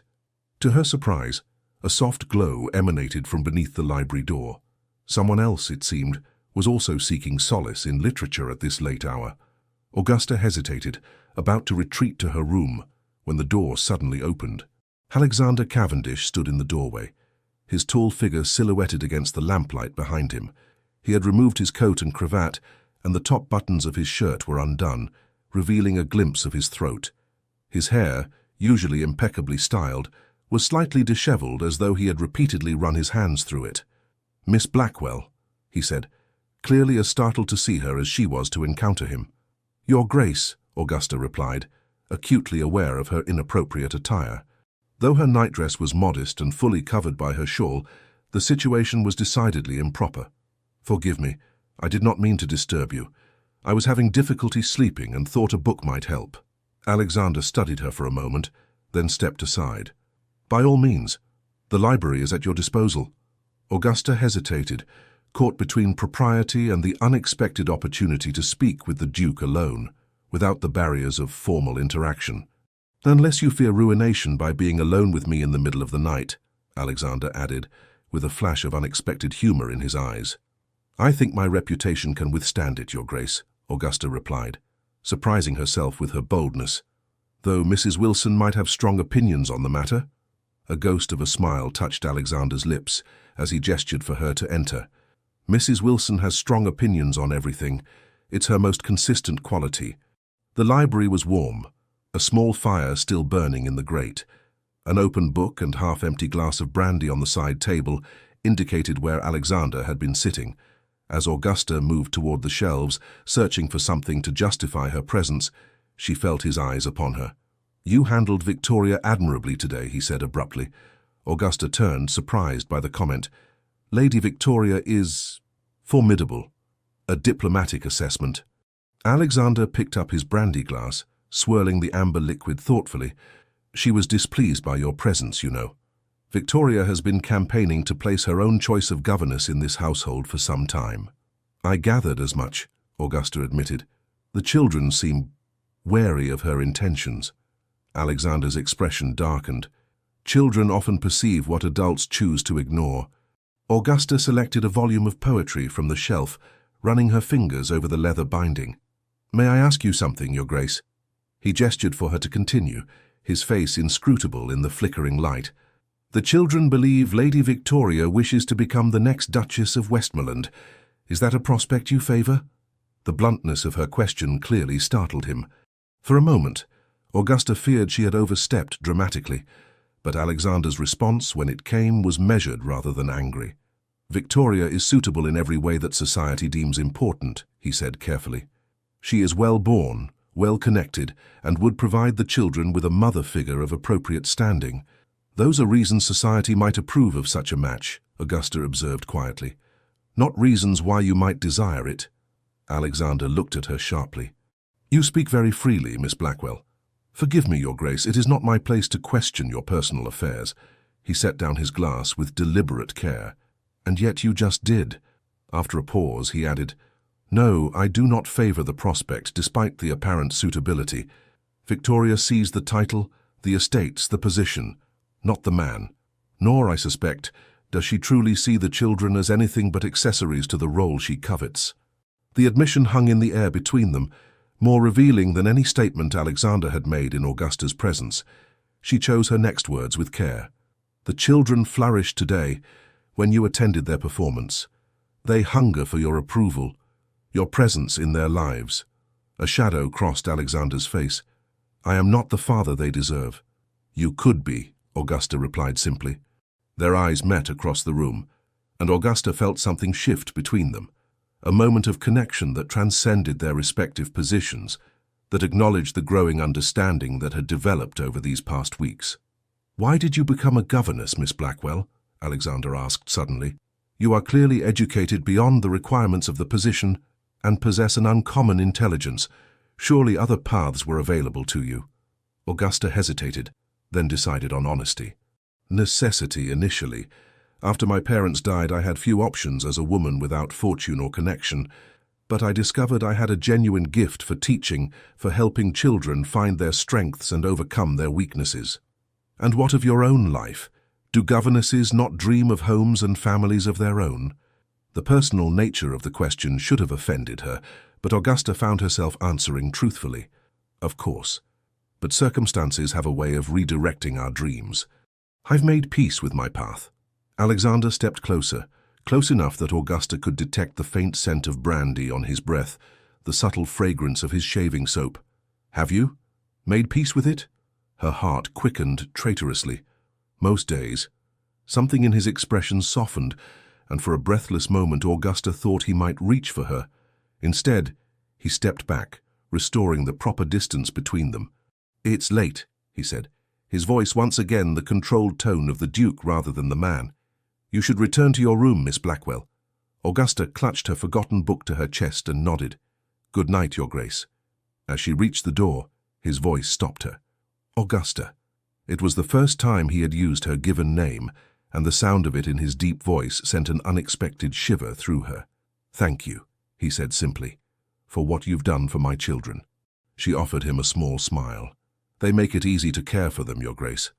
To her surprise, a soft glow emanated from beneath the library door. Someone else, it seemed, was also seeking solace in literature at this late hour. Augusta hesitated, about to retreat to her room, when the door suddenly opened. Alexander Cavendish stood in the doorway, his tall figure silhouetted against the lamplight behind him. He had removed his coat and cravat, and the top buttons of his shirt were undone, revealing a glimpse of his throat. His hair, usually impeccably styled, was slightly disheveled as though he had repeatedly run his hands through it. "Miss Blackwell," he said, clearly as startled to see her as she was to encounter him. "Your Grace," Augusta replied, acutely aware of her inappropriate attire. Though her nightdress was modest and fully covered by her shawl, the situation was decidedly improper. "Forgive me, I did not mean to disturb you. I was having difficulty sleeping and thought a book might help." Alexander studied her for a moment, then stepped aside. "By all means, the library is at your disposal." Augusta hesitated, caught between propriety and the unexpected opportunity to speak with the Duke alone, without the barriers of formal interaction. "Unless you fear ruination by being alone with me in the middle of the night," Alexander added, with a flash of unexpected humor in his eyes. "I think my reputation can withstand it, Your Grace," Augusta replied, surprising herself with her boldness. "Though Mrs. Wilson might have strong opinions on the matter." A ghost of a smile touched Alexander's lips as he gestured for her to enter. "Mrs. Wilson has strong opinions on everything. It's her most consistent quality." The library was warm, a small fire still burning in the grate. An open book and half-empty glass of brandy on the side table indicated where Alexander had been sitting. As Augusta moved toward the shelves, searching for something to justify her presence, she felt his eyes upon her. "You handled Victoria admirably today," he said abruptly. Augusta turned, surprised by the comment. "Lady Victoria is formidable. A diplomatic assessment." Alexander picked up his brandy glass, swirling the amber liquid thoughtfully. "She was displeased by your presence, you know. Victoria has been campaigning to place her own choice of governess in this household for some time." "I gathered as much," Augusta admitted. "The children seem wary of her intentions." Alexander's expression darkened. "Children often perceive what adults choose to ignore." Augusta selected a volume of poetry from the shelf, running her fingers over the leather binding. "May I ask you something, Your Grace?" He gestured for her to continue, his face inscrutable in the flickering light. "The children believe Lady Victoria wishes to become the next Duchess of Westmoreland. Is that a prospect you favour?" The bluntness of her question clearly startled him. For a moment, Augusta feared she had overstepped dramatically, but Alexander's response, when it came, was measured rather than angry. "Victoria is suitable in every way that society deems important," he said carefully. "She is well-born, well-connected, and would provide the children with a mother figure of appropriate standing. Those are reasons society might approve of such a match," Augusta observed quietly. "Not reasons why you might desire it." Alexander looked at her sharply. "You speak very freely, Miss Blackwell. Forgive me, Your Grace, it is not my place to question your personal affairs." He set down his glass with deliberate care. "And yet you just did." After a pause, he added, "No, I do not favour the prospect, despite the apparent suitability. Victoria sees the title, the estates, the position, not the man. Nor, I suspect, does she truly see the children as anything but accessories to the role she covets." The admission hung in the air between them, more revealing than any statement Alexander had made in Augusta's presence. She chose her next words with care. "The children flourished today when you attended their performance. They hunger for your approval, your presence in their lives." A shadow crossed Alexander's face. "I am not the father they deserve." "You could be," Augusta replied simply. Their eyes met across the room, and Augusta felt something shift between them, a moment of connection that transcended their respective positions, that acknowledged the growing understanding that had developed over these past weeks. "Why did you become a governess, Miss Blackwell?" Alexander asked suddenly. "You are clearly educated beyond the requirements of the position and possess an uncommon intelligence. Surely other paths were available to you." Augusta hesitated, then decided on honesty. "Necessity initially. After my parents died, I had few options as a woman without fortune or connection, but I discovered I had a genuine gift for teaching, for helping children find their strengths and overcome their weaknesses." "And what of your own life? Do governesses not dream of homes and families of their own?" The personal nature of the question should have offended her, but Augusta found herself answering truthfully. "Of course. But circumstances have a way of redirecting our dreams. I've made peace with my path." Alexander stepped closer, close enough that Augusta could detect the faint scent of brandy on his breath, the subtle fragrance of his shaving soap. "Have you? Made peace with it?" Her heart quickened traitorously. Most days. Something in his expression softened, and for a breathless moment Augusta thought he might reach for her. Instead, he stepped back, restoring the proper distance between them. "It's late," he said, his voice once again the controlled tone of the Duke rather than the man. "You should return to your room, Miss Blackwell." Augusta clutched her forgotten book to her chest and nodded. "Good night, Your Grace." As she reached the door, his voice stopped her. "Augusta." It was the first time he had used her given name, and the sound of it in his deep voice sent an unexpected shiver through her. "Thank you," he said simply, "for what you've done for my children." She offered him a small smile. "They make it easy to care for them, Your Grace."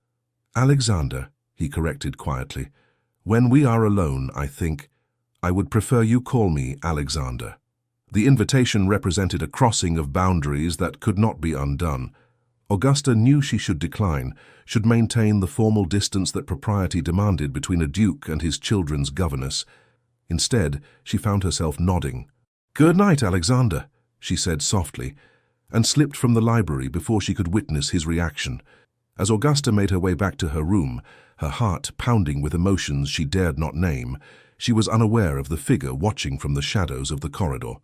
"Alexander," he corrected quietly, "when we are alone, I would prefer you call me Alexander." The invitation represented a crossing of boundaries that could not be undone. Augusta knew she should decline, should maintain the formal distance that propriety demanded between a duke and his children's governess. Instead, she found herself nodding. "Good night, Alexander," she said softly, and slipped from the library before she could witness his reaction. As Augusta made her way back to her room, her heart pounding with emotions she dared not name, she was unaware of the figure watching from the shadows of the corridor.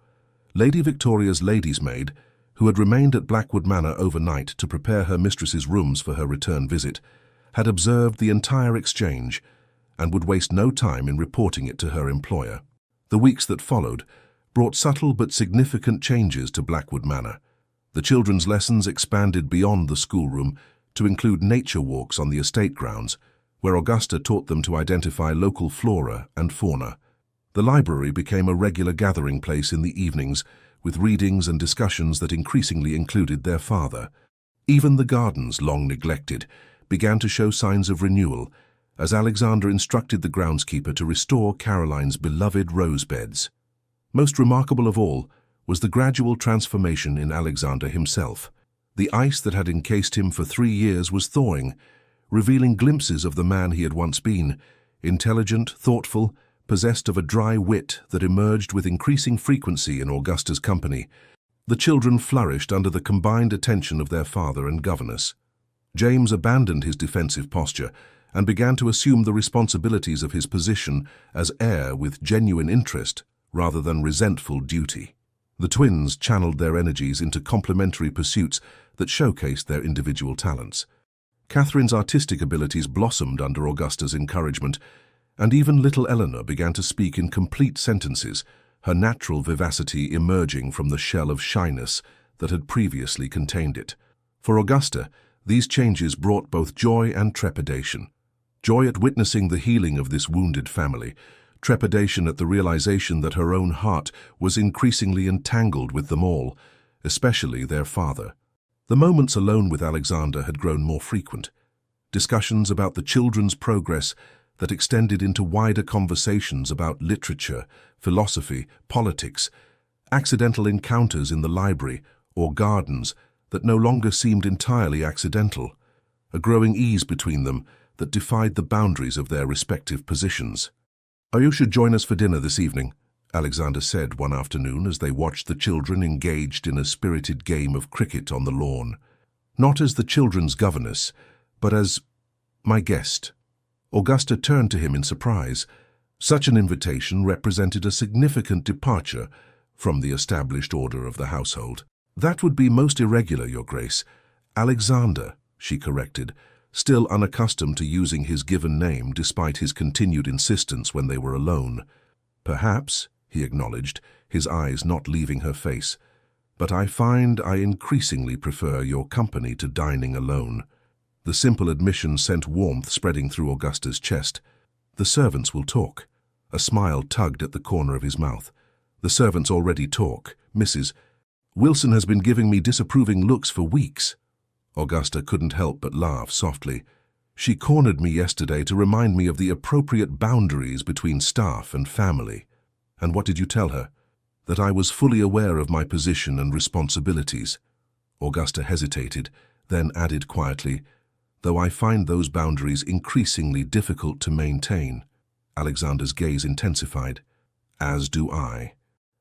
Lady Victoria's lady's maid, who had remained at Blackwood Manor overnight to prepare her mistress's rooms for her return visit, had observed the entire exchange and would waste no time in reporting it to her employer. The weeks that followed brought subtle but significant changes to Blackwood Manor. The children's lessons expanded beyond the schoolroom to include nature walks on the estate grounds, where Augusta taught them to identify local flora and fauna. The library became a regular gathering place in the evenings, with readings and discussions that increasingly included their father. Even the gardens, long neglected, began to show signs of renewal, as Alexander instructed the groundskeeper to restore Caroline's beloved rose beds. Most remarkable of all was the gradual transformation in Alexander himself. The ice that had encased him for 3 years was thawing, revealing glimpses of the man he had once been, intelligent, thoughtful, possessed of a dry wit that emerged with increasing frequency in Augusta's company. The children flourished under the combined attention of their father and governess. James abandoned his defensive posture and began to assume the responsibilities of his position as heir with genuine interest rather than resentful duty. The twins channeled their energies into complementary pursuits that showcased their individual talents. Catherine's artistic abilities blossomed under Augusta's encouragement, and even little Eleanor began to speak in complete sentences, her natural vivacity emerging from the shell of shyness that had previously contained it. For Augusta, these changes brought both joy and trepidation. Joy at witnessing the healing of this wounded family, trepidation at the realization that her own heart was increasingly entangled with them all, especially their father. The moments alone with Alexander had grown more frequent. Discussions about the children's progress that extended into wider conversations about literature, philosophy, politics, accidental encounters in the library or gardens that no longer seemed entirely accidental, a growing ease between them that defied the boundaries of their respective positions. "You should join us for dinner this evening," Alexander said one afternoon as they watched the children engaged in a spirited game of cricket on the lawn. "Not as the children's governess, but as my guest." Augusta turned to him in surprise. Such an invitation represented a significant departure from the established order of the household. "That would be most irregular, Your Grace. Alexander," she corrected, still unaccustomed to using his given name despite his continued insistence when they were alone. "Perhaps," he acknowledged, his eyes not leaving her face, "but I find I increasingly prefer your company to dining alone." The simple admission sent warmth spreading through Augusta's chest. "The servants will talk." A smile tugged at the corner of his mouth. "The servants already talk, Mrs. Wilson has been giving me disapproving looks for weeks." Augusta couldn't help but laugh softly. "She cornered me yesterday to remind me of the appropriate boundaries between staff and family." "And what did you tell her?" "That I was fully aware of my position and responsibilities." Augusta hesitated, then added quietly, "Though I find those boundaries increasingly difficult to maintain." Alexander's gaze intensified. "As do I."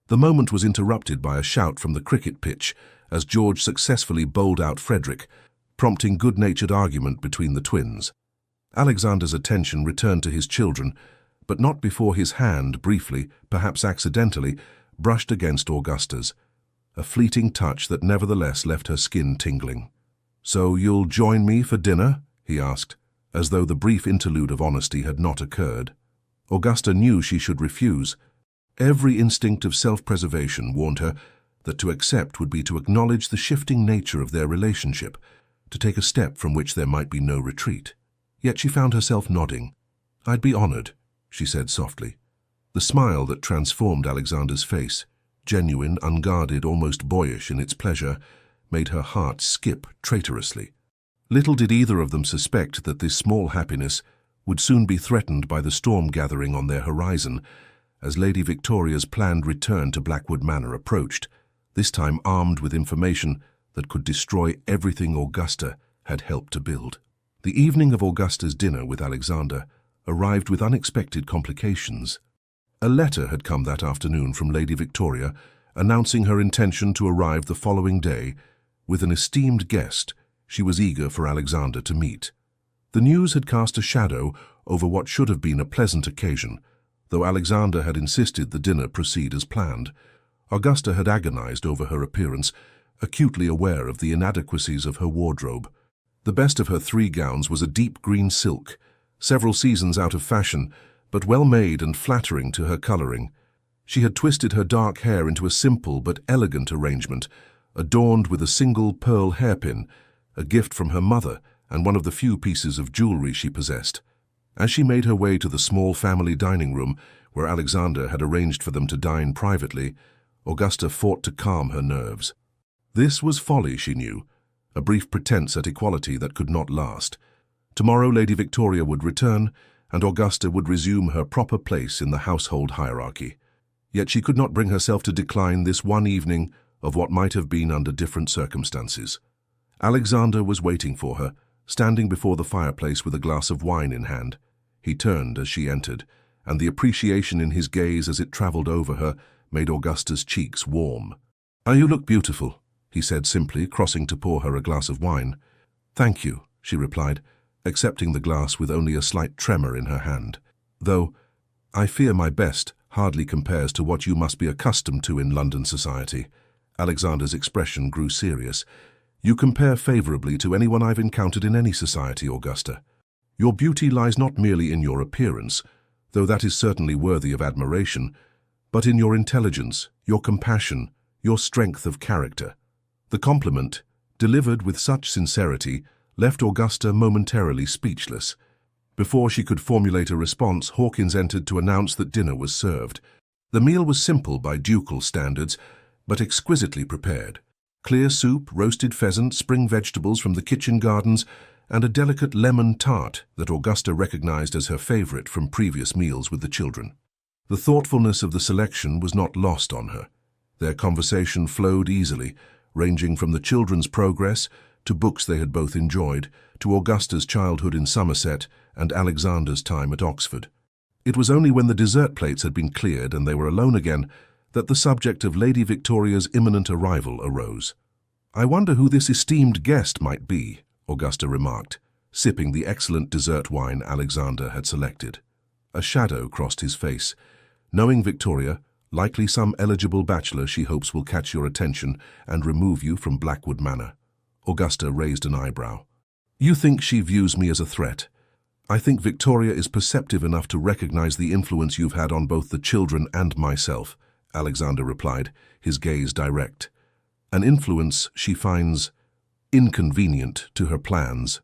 The moment was interrupted by a shout from the cricket pitch as George successfully bowled out Frederick, prompting good-natured argument between the twins. Alexander's attention returned to his children, but not before his hand briefly, perhaps accidentally, brushed against Augusta's, a fleeting touch that nevertheless left her skin tingling. "So you'll join me for dinner?" he asked, as though the brief interlude of honesty had not occurred. Augusta knew she should refuse. Every instinct of self-preservation warned her that to accept would be to acknowledge the shifting nature of their relationship, to take a step from which there might be no retreat. Yet she found herself nodding. "I'd be honored," she said softly. The smile that transformed Alexander's face, genuine, unguarded, almost boyish in its pleasure, made her heart skip traitorously. Little did either of them suspect that this small happiness would soon be threatened by the storm gathering on their horizon as Lady Victoria's planned return to Blackwood Manor approached, this time armed with information that could destroy everything Augusta had helped to build. The evening of Augusta's dinner with Alexander arrived with unexpected complications. A letter had come that afternoon from Lady Victoria announcing her intention to arrive the following day with an esteemed guest she was eager for Alexander to meet. The news had cast a shadow over what should have been a pleasant occasion, though Alexander had insisted the dinner proceed as planned. Augusta had agonized over her appearance, acutely aware of the inadequacies of her wardrobe. The best of her 3 gowns was a deep green silk, several seasons out of fashion, but well made and flattering to her coloring. She had twisted her dark hair into a simple but elegant arrangement, adorned with a single pearl hairpin, a gift from her mother and one of the few pieces of jewelry she possessed. As she made her way to the small family dining room, where Alexander had arranged for them to dine privately, Augusta fought to calm her nerves. This was folly, she knew, a brief pretense at equality that could not last. Tomorrow Lady Victoria would return, and Augusta would resume her proper place in the household hierarchy. Yet she could not bring herself to decline this one evening of what might have been under different circumstances. Alexander was waiting for her, standing before the fireplace with a glass of wine in hand. He turned as she entered, and the appreciation in his gaze as it traveled over her made Augusta's cheeks warm. "You look beautiful," he said simply, crossing to pour her a glass of wine. "Thank you," she replied, accepting the glass with only a slight tremor in her hand. "Though I fear my best hardly compares to what you must be accustomed to in London society." Alexander's expression grew serious. "You compare favorably to anyone I've encountered in any society, Augusta. Your beauty lies not merely in your appearance, though that is certainly worthy of admiration, but in your intelligence, your compassion, your strength of character." The compliment, delivered with such sincerity, left Augusta momentarily speechless. Before she could formulate a response, Hawkins entered to announce that dinner was served. The meal was simple by ducal standards, but exquisitely prepared. Clear soup, roasted pheasant, spring vegetables from the kitchen gardens, and a delicate lemon tart that Augusta recognized as her favorite from previous meals with the children. The thoughtfulness of the selection was not lost on her. Their conversation flowed easily, ranging from the children's progress to books they had both enjoyed, to Augusta's childhood in Somerset and Alexander's time at Oxford. It was only when the dessert plates had been cleared and they were alone again that the subject of Lady Victoria's imminent arrival arose. "I wonder who this esteemed guest might be," Augusta remarked, sipping the excellent dessert wine Alexander had selected. A shadow crossed his face. "Knowing Victoria, likely some eligible bachelor she hopes will catch your attention and remove you from Blackwood Manor." Augusta raised an eyebrow. "You think she views me as a threat? I think Victoria is perceptive enough to recognize the influence you've had on both the children and myself," Alexander replied, his gaze direct. "An influence she finds inconvenient to her plans."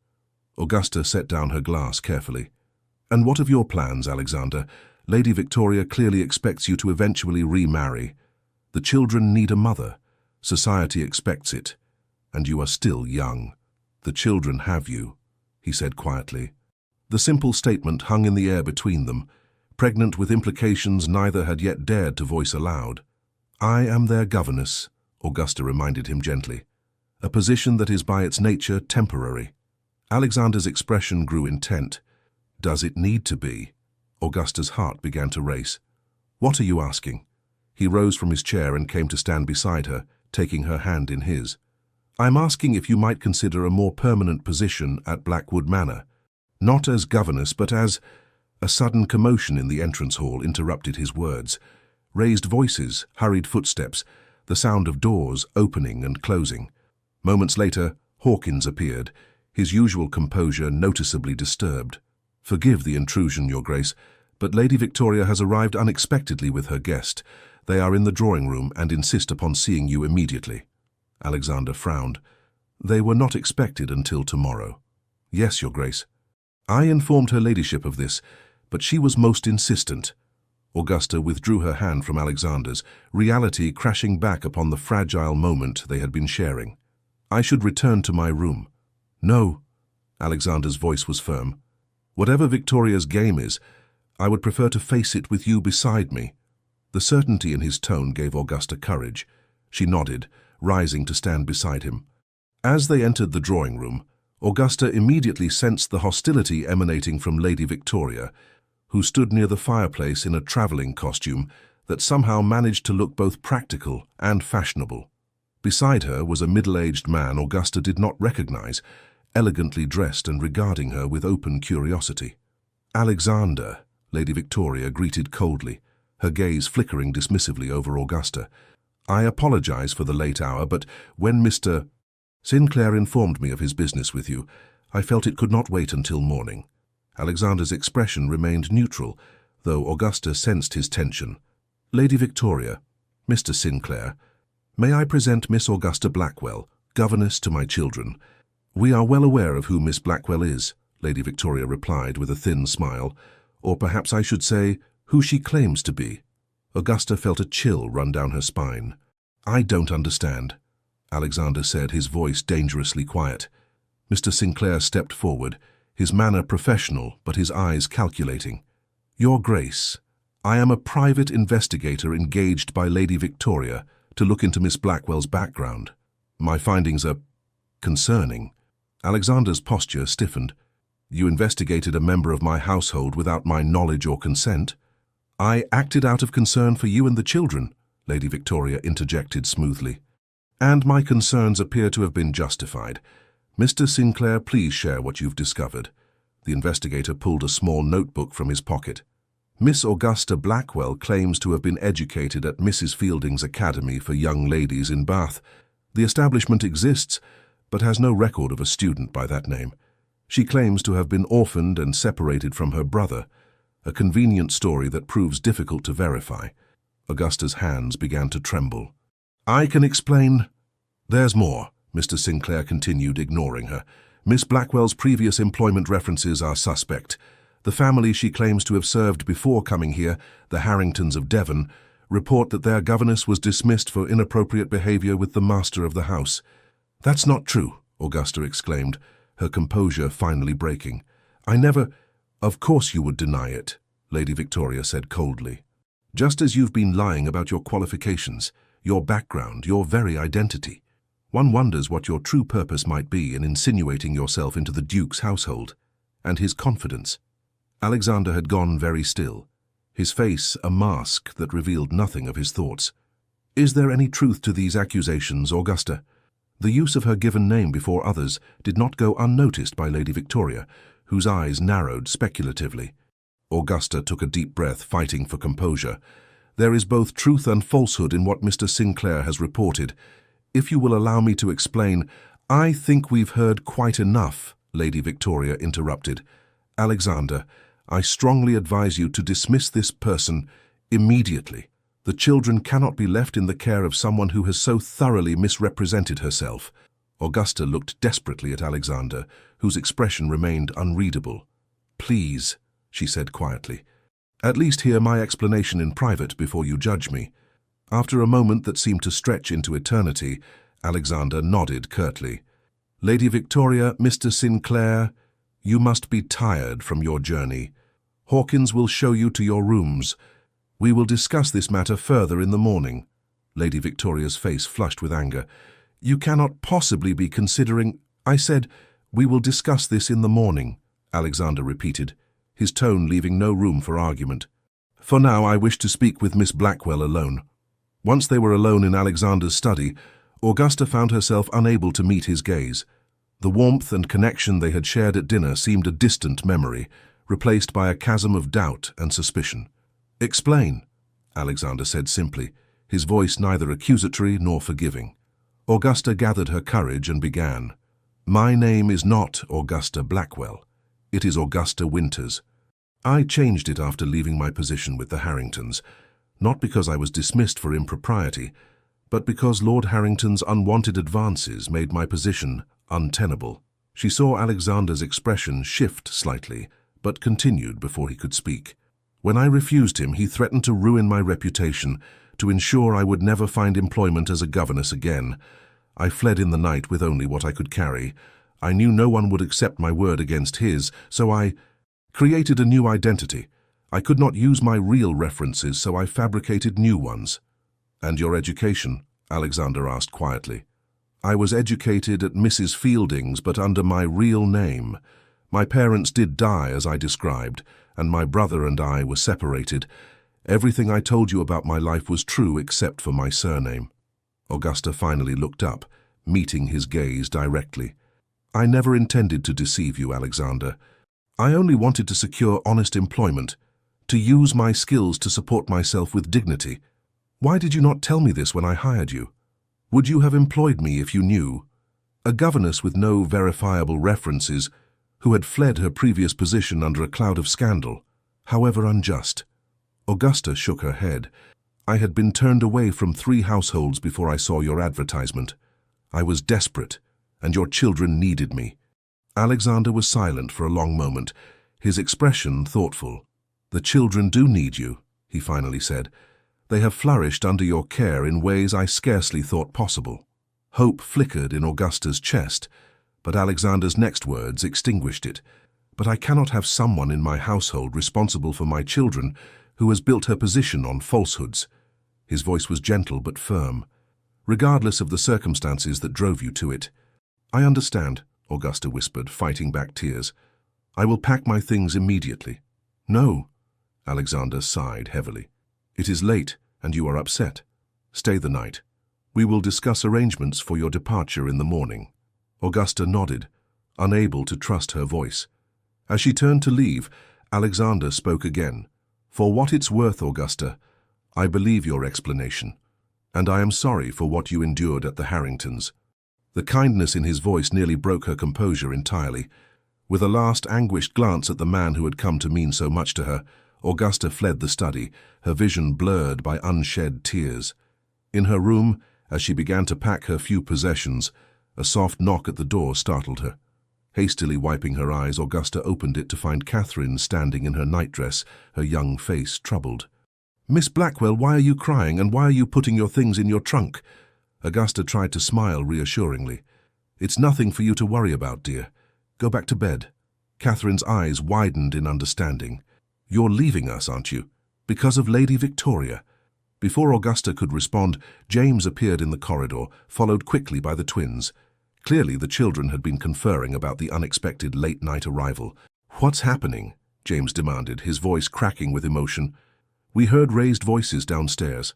Augusta set down her glass carefully. "And what of your plans, Alexander? Lady Victoria clearly expects you to eventually remarry. The children need a mother. Society expects it. And you are still young. The children have you," he said quietly. The simple statement hung in the air between them, pregnant with implications neither had yet dared to voice aloud. "I am their governess," Augusta reminded him gently. "A position that is by its nature temporary." Alexander's expression grew intent. "Does it need to be?" Augusta's heart began to race. "What are you asking?" He rose from his chair and came to stand beside her, taking her hand in his. "I'm asking if you might consider a more permanent position at Blackwood Manor. Not as governess, but as—" A sudden commotion in the entrance hall interrupted his words. Raised voices, hurried footsteps, the sound of doors opening and closing. Moments later, Hawkins appeared, his usual composure noticeably disturbed. "Forgive the intrusion, Your Grace, but Lady Victoria has arrived unexpectedly with her guest. They are in the drawing room and insist upon seeing you immediately." Alexander frowned. "They were not expected until tomorrow." "Yes, Your Grace." "I informed her ladyship of this, but she was most insistent. Augusta withdrew her hand from Alexander's, reality crashing back upon the fragile moment they had been sharing. "I should return to my room." "No," Alexander's voice was firm. "Whatever Victoria's game is, I would prefer to face it with you beside me." The certainty in his tone gave Augusta courage. She nodded, rising to stand beside him. As they entered the drawing room, Augusta immediately sensed the hostility emanating from Lady Victoria, who stood near the fireplace in a travelling costume that somehow managed to look both practical and fashionable. Beside her was a middle-aged man Augusta did not recognize, elegantly dressed and regarding her with open curiosity. "Alexander," Lady Victoria greeted coldly, her gaze flickering dismissively over Augusta. "I apologize for the late hour, but when Mr. Sinclair informed me of his business with you, I felt it could not wait until morning." Alexander's expression remained neutral, though Augusta sensed his tension. "Lady Victoria, Mr. Sinclair, may I present Miss Augusta Blackwell, governess to my children?" "We are well aware of who Miss Blackwell is," Lady Victoria replied with a thin smile. "Or perhaps I should say, who she claims to be." Augusta felt a chill run down her spine. "I don't understand," Alexander said, his voice dangerously quiet. Mr. Sinclair stepped forward, his manner professional but his eyes calculating. "Your Grace, I am a private investigator engaged by Lady Victoria to look into Miss Blackwell's background. My findings are concerning." Alexander's posture stiffened. "You investigated a member of my household without my knowledge or consent?" "I acted out of concern for you and the children," Lady Victoria interjected smoothly. "And my concerns appear to have been justified. Mr. Sinclair, please share what you've discovered." The investigator pulled a small notebook from his pocket. "Miss Augusta Blackwell claims to have been educated at Mrs. Fielding's Academy for Young Ladies in Bath. The establishment exists, but has no record of a student by that name. She claims to have been orphaned and separated from her brother, a convenient story that proves difficult to verify." Augusta's hands began to tremble. "I can explain." "There's more," Mr. Sinclair continued, ignoring her. "Miss Blackwell's previous employment references are suspect. The family she claims to have served before coming here, the Harringtons of Devon, report that their governess was dismissed for inappropriate behavior with the master of the house." "That's not true," Augusta exclaimed, her composure finally breaking. "I never—" "Of course you would deny it," Lady Victoria said coldly. "Just as you've been lying about your qualifications, your background, your very identity. One wonders what your true purpose might be in insinuating yourself into the Duke's household and his confidence." Alexander had gone very still, his face a mask that revealed nothing of his thoughts. "Is there any truth to these accusations, Augusta?" The use of her given name before others did not go unnoticed by Lady Victoria, whose eyes narrowed speculatively. Augusta took a deep breath, fighting for composure. "There is both truth and falsehood in what Mr. Sinclair has reported. If you will allow me to explain—" "I think we've heard quite enough," Lady Victoria interrupted. "Alexander, I strongly advise you to dismiss this person immediately. The children cannot be left in the care of someone who has so thoroughly misrepresented herself." Augusta looked desperately at Alexander, whose expression remained unreadable. "Please," she said quietly, "at least hear my explanation in private before you judge me." After a moment that seemed to stretch into eternity, Alexander nodded curtly. "Lady Victoria, Mr. Sinclair, you must be tired from your journey. Hawkins will show you to your rooms. We will discuss this matter further in the morning." Lady Victoria's face flushed with anger. "You cannot possibly be considering—" "I said, we will discuss this in the morning," Alexander repeated, his tone leaving no room for argument. "For now, I wish to speak with Miss Blackwell alone." Once they were alone in Alexander's study, Augusta found herself unable to meet his gaze. The warmth and connection they had shared at dinner seemed a distant memory, replaced by a chasm of doubt and suspicion. "Explain," Alexander said simply, his voice neither accusatory nor forgiving. Augusta gathered her courage and began. "My name is not Augusta Blackwell. It is Augusta Winters. I changed it after leaving my position with the Harringtons, not because I was dismissed for impropriety, but because Lord Harrington's unwanted advances made my position untenable." She saw Alexander's expression shift slightly, but continued before he could speak. When I refused him, he threatened to ruin my reputation, to ensure I would never find employment as a governess again. I fled in the night with only what I could carry. I knew no one would accept my word against his, so I created a new identity. I could not use my real references, so I fabricated new ones. "And your education?" Alexander asked quietly. "I was educated at Mrs. Fielding's, but under my real name. My parents did die, as I described, and my brother and I were separated. Everything I told you about my life was true except for my surname." Augusta finally looked up, meeting his gaze directly. "I never intended to deceive you, Alexander. I only wanted to secure honest employment, to use my skills to support myself with dignity. Why did you not tell me this when I hired you? Would you have employed me if you knew? A governess with no verifiable references, who had fled her previous position under a cloud of scandal, however unjust." Augusta shook her head. "I had been turned away from 3 households before I saw your advertisement. I was desperate, and your children needed me." Alexander was silent for a long moment, his expression thoughtful. "The children do need you," he finally said. "They have flourished under your care in ways I scarcely thought possible." Hope flickered in Augusta's chest, but Alexander's next words extinguished it. "But I cannot have someone in my household responsible for my children who has built her position on falsehoods." His voice was gentle but firm. "Regardless of the circumstances that drove you to it." "I understand," Augusta whispered, fighting back tears. "I will pack my things immediately." "No," Alexander sighed heavily. "It is late, and you are upset. Stay the night. We will discuss arrangements for your departure in the morning." Augusta nodded, unable to trust her voice. As she turned to leave, Alexander spoke again. "For what it's worth, Augusta, I believe your explanation, and I am sorry for what you endured at the Harringtons." The kindness in his voice nearly broke her composure entirely. With a last anguished glance at the man who had come to mean so much to her, Augusta fled the study, her vision blurred by unshed tears. In her room, as she began to pack her few possessions, a soft knock at the door startled her. Hastily wiping her eyes, Augusta opened it to find Catherine standing in her nightdress, her young face troubled. "Miss Blackwell, why are you crying, and why are you putting your things in your trunk?" Augusta tried to smile reassuringly. "It's nothing for you to worry about, dear. Go back to bed." Catherine's eyes widened in understanding. "You're leaving us, aren't you? Because of Lady Victoria?" Before Augusta could respond, James appeared in the corridor, followed quickly by the twins. Clearly, the children had been conferring about the unexpected late-night arrival. "What's happening?" James demanded, his voice cracking with emotion. "We heard raised voices downstairs."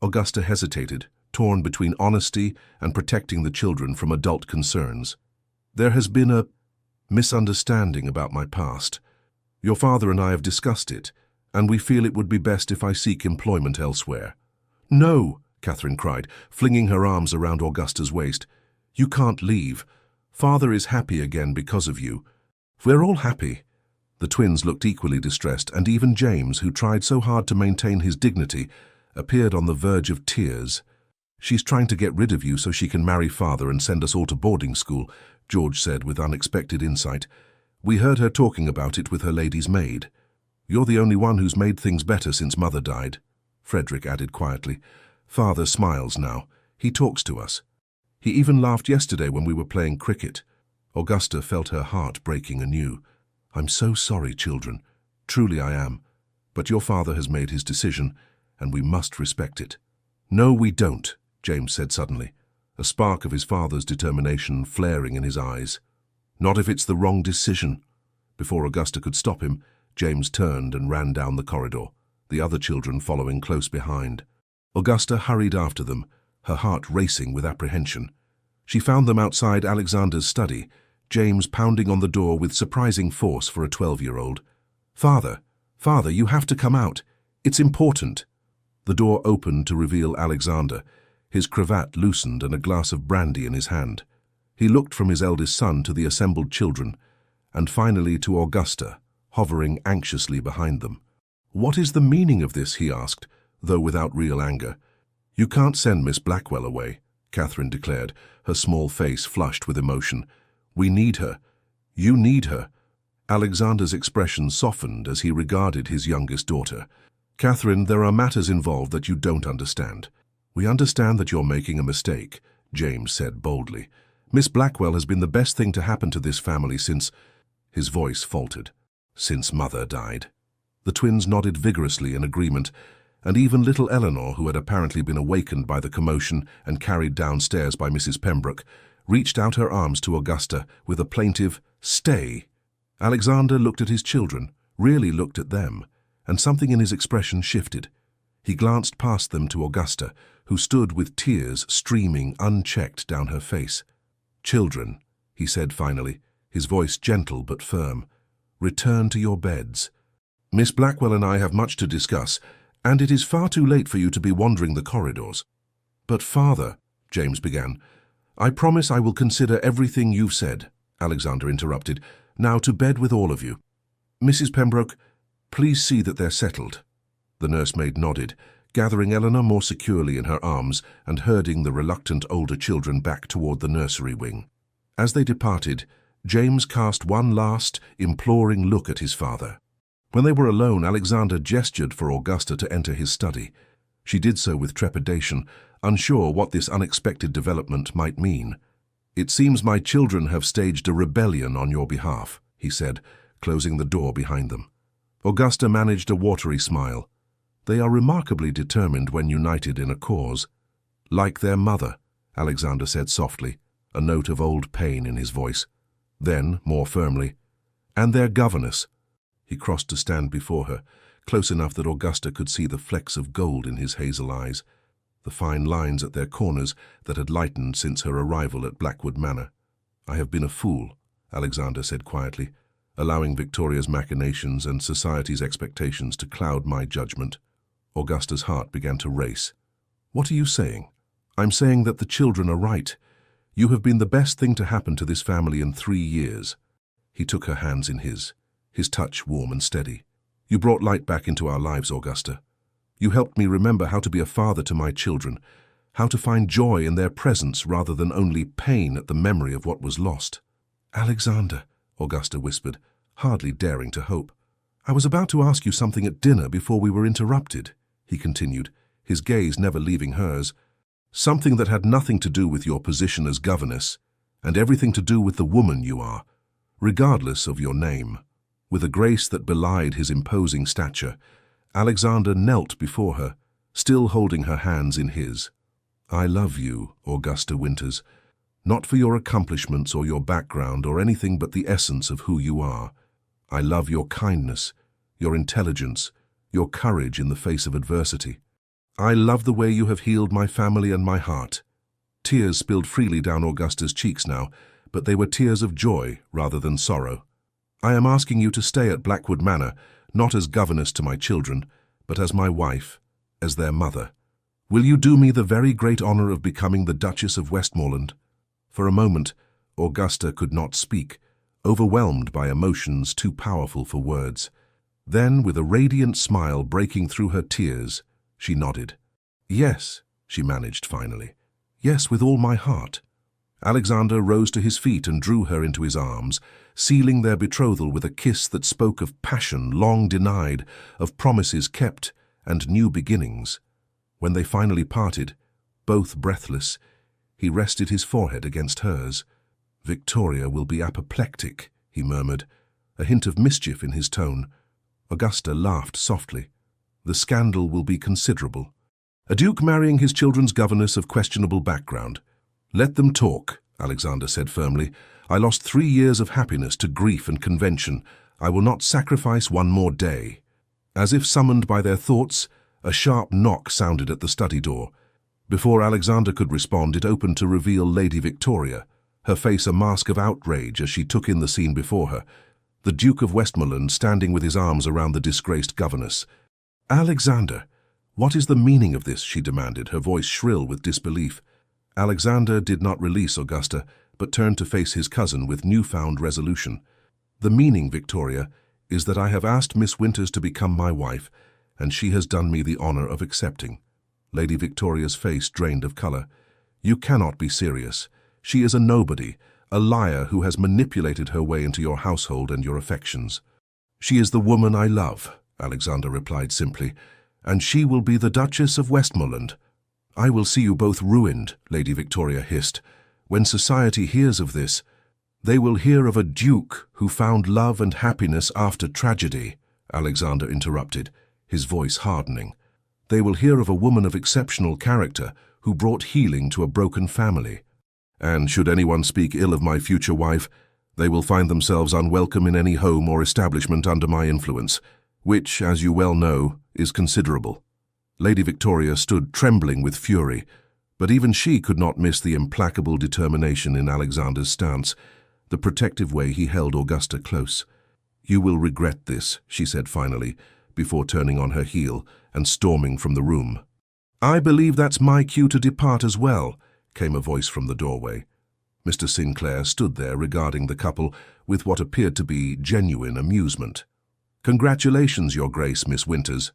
Augusta hesitated, torn between honesty and protecting the children from adult concerns. "There has been a misunderstanding about my past. Your father and I have discussed it, and we feel it would be best if I seek employment elsewhere." "No," Catherine cried, flinging her arms around Augusta's waist. "You can't leave. Father is happy again because of you. We're all happy." The twins looked equally distressed, and even James, who tried so hard to maintain his dignity, appeared on the verge of tears. "She's trying to get rid of you so she can marry Father and send us all to boarding school," George said with unexpected insight. "We heard her talking about it with her lady's maid." "You're the only one who's made things better since Mother died," Frederick added quietly. "Father smiles now. He talks to us. He even laughed yesterday when we were playing cricket." Augusta felt her heart breaking anew. "I'm so sorry, children. Truly I am. But your father has made his decision, and we must respect it." "No, we don't," James said suddenly, a spark of his father's determination flaring in his eyes. "Not if it's the wrong decision." Before Augusta could stop him, James turned and ran down the corridor, the other children following close behind. Augusta hurried after them, her heart racing with apprehension. She found them outside Alexander's study, James pounding on the door with surprising force for a 12-year-old. "Father, Father, you have to come out. It's important." The door opened to reveal Alexander, his cravat loosened and a glass of brandy in his hand. He looked from his eldest son to the assembled children, and finally to Augusta, hovering anxiously behind them. "What is the meaning of this?" he asked, though without real anger. "You can't send Miss Blackwell away," Catherine declared, her small face flushed with emotion. "We need her. You need her. Alexander's expression softened as he regarded his youngest daughter. "Catherine, there are matters involved that you don't understand. We understand that you're making a mistake," James said boldly. "Miss Blackwell has been the best thing to happen to this family since—" His voice faltered. "Since Mother died." The twins nodded vigorously in agreement, and even little Eleanor, who had apparently been awakened by the commotion and carried downstairs by Mrs. Pembroke, reached out her arms to Augusta with a plaintive, "Stay." Alexander looked at his children, really looked at them, and something in his expression shifted. He glanced past them to Augusta, who stood with tears streaming unchecked down her face. "Children," he said finally, his voice gentle but firm, "return to your beds. Miss Blackwell and I have much to discuss, and it is far too late for you to be wandering the corridors." "But father," James began. "I promise I will consider everything you've said," Alexander interrupted. "Now to bed with all of you. Mrs. Pembroke, please see that they're settled." The nursemaid nodded, gathering Eleanor more securely in her arms and herding the reluctant older children back toward the nursery wing. As they departed, James cast one last, imploring look at his father. When they were alone, Alexander gestured for Augusta to enter his study. She did so with trepidation, unsure what this unexpected development might mean. "It seems my children have staged a rebellion on your behalf," he said, closing the door behind them. Augusta managed a watery smile. "They are remarkably determined when united in a cause." "Like their mother," Alexander said softly, a note of old pain in his voice. Then, more firmly, "And their governess." He crossed to stand before her, close enough that Augusta could see the flecks of gold in his hazel eyes, the fine lines at their corners that had lightened since her arrival at Blackwood Manor. "I have been a fool," Alexander said quietly, allowing Victoria's machinations and society's expectations to cloud my judgment. Augusta's heart began to race. "What are you saying?" "I'm saying that the children are right. You have been the best thing to happen to this family in 3 years. He took her hands in his touch warm and steady. "You brought light back into our lives, Augusta. You helped me remember how to be a father to my children, how to find joy in their presence rather than only pain at the memory of what was lost." "Alexander," Augusta whispered, hardly daring to hope. "I was about to ask you something at dinner before we were interrupted," he continued, his gaze never leaving hers. "Something that had nothing to do with your position as governess, and everything to do with the woman you are, regardless of your name." With a grace that belied his imposing stature, Alexander knelt before her, still holding her hands in his. "I love you, Augusta Winters, not for your accomplishments or your background or anything but the essence of who you are. I love your kindness, your intelligence, your courage in the face of adversity. I love the way you have healed my family and my heart." Tears spilled freely down Augusta's cheeks now, but they were tears of joy rather than sorrow. "I am asking you to stay at Blackwood Manor, not as governess to my children, but as my wife, as their mother. Will you do me the very great honor of becoming the Duchess of Westmoreland?" For a moment, Augusta could not speak, overwhelmed by emotions too powerful for words. Then, with a radiant smile breaking through her tears, she nodded. "Yes," she managed finally. "Yes, with all my heart." Alexander rose to his feet and drew her into his arms, sealing their betrothal with a kiss that spoke of passion long denied, of promises kept, and new beginnings. When they finally parted, both breathless, he rested his forehead against hers. "Victoria will be apoplectic," he murmured, a hint of mischief in his tone. Augusta laughed softly. "The scandal will be considerable. A duke marrying his children's governess of questionable background." "Let them talk," Alexander said firmly. "I lost 3 years of happiness to grief and convention. I will not sacrifice one more day." As if summoned by their thoughts, a sharp knock sounded at the study door. Before Alexander could respond, it opened to reveal Lady Victoria, her face a mask of outrage as she took in the scene before her, the Duke of Westmoreland standing with his arms around the disgraced governess. "Alexander, what is the meaning of this?" she demanded, her voice shrill with disbelief. Alexander did not release Augusta, but turned to face his cousin with newfound resolution. "The meaning, Victoria, is that I have asked Miss Winters to become my wife, and she has done me the honor of accepting." Lady Victoria's face drained of color. "You cannot be serious. She is a nobody, a liar who has manipulated her way into your household and your affections. She is the woman I love, Alexander replied simply, and she will be the Duchess of Westmoreland. I will see you both ruined, Lady Victoria hissed. When society hears of this, they will hear of a duke who found love and happiness after tragedy, Alexander interrupted, his voice hardening. They will hear of a woman of exceptional character who brought healing to a broken family. And should anyone speak ill of my future wife, they will find themselves unwelcome in any home or establishment under my influence, which, as you well know, is considerable. Lady Victoria stood trembling with fury, but even she could not miss the implacable determination in Alexander's stance, the protective way he held Augusta close. You will regret this, she said finally, before turning on her heel and storming from the room. I believe that's my cue to depart as well, came a voice from the doorway. Mr. Sinclair stood there regarding the couple with what appeared to be genuine amusement. Congratulations, Your Grace, Miss Winters.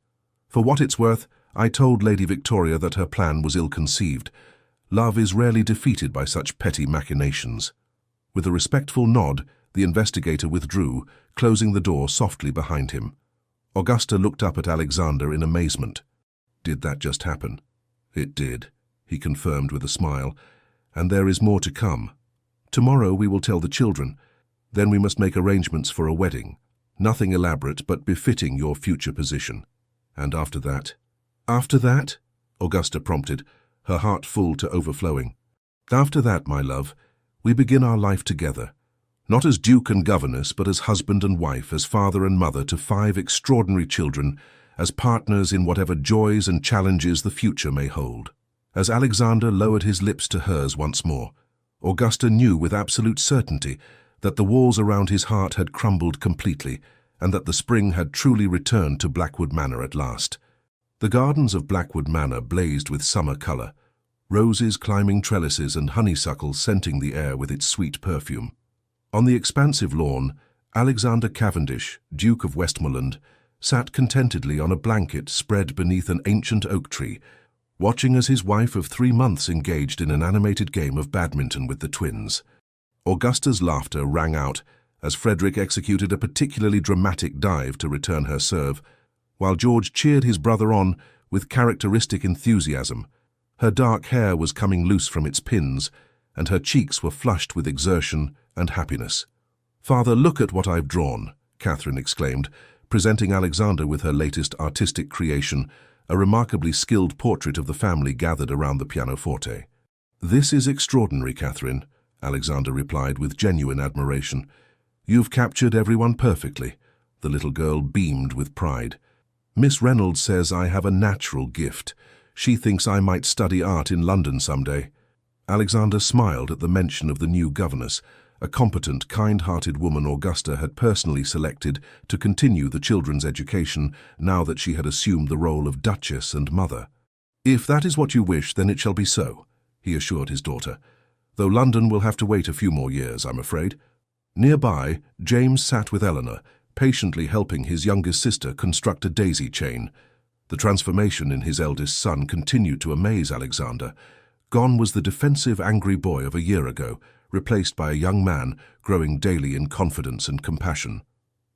For what it's worth, I told Lady Victoria that her plan was ill-conceived. Love is rarely defeated by such petty machinations. With a respectful nod, the investigator withdrew, closing the door softly behind him. Augusta looked up at Alexander in amazement. Did that just happen? It did, he confirmed with a smile, and there is more to come. Tomorrow we will tell the children. Then we must make arrangements for a wedding. Nothing elaborate, but befitting your future position. And after that? After that? Augusta prompted, her heart full to overflowing. After that, my love, we begin our life together. Not as duke and governess, but as husband and wife, as father and mother to 5 extraordinary children, as partners in whatever joys and challenges the future may hold. As Alexander lowered his lips to hers once more, Augusta knew with absolute certainty that the walls around his heart had crumbled completely, and that the spring had truly returned to Blackwood Manor at last. The gardens of Blackwood Manor blazed with summer colour, roses climbing trellises and honeysuckle scenting the air with its sweet perfume. On the expansive lawn, Alexander Cavendish, Duke of Westmoreland, sat contentedly on a blanket spread beneath an ancient oak tree, watching as his wife of 3 months engaged in an animated game of badminton with the twins. Augusta's laughter rang out as Frederick executed a particularly dramatic dive to return her serve, while George cheered his brother on with characteristic enthusiasm. Her dark hair was coming loose from its pins, and her cheeks were flushed with exertion and happiness. "Father, look at what I've drawn," Catherine exclaimed, presenting Alexander with her latest artistic creation, a remarkably skilled portrait of the family gathered around the pianoforte. "This is extraordinary, Catherine," Alexander replied with genuine admiration. "You've captured everyone perfectly." The little girl beamed with pride. "Miss Reynolds says I have a natural gift. She thinks I might study art in London someday." Alexander smiled at the mention of the new governess, a competent, kind-hearted woman Augusta had personally selected to continue the children's education now that she had assumed the role of Duchess and mother. "If that is what you wish, then it shall be so," he assured his daughter, "though London will have to wait a few more years, I'm afraid." Nearby, James sat with Eleanor, patiently helping his youngest sister construct a daisy chain. The transformation in his eldest son continued to amaze Alexander. Gone was the defensive, angry boy of a year ago, replaced by a young man growing daily in confidence and compassion.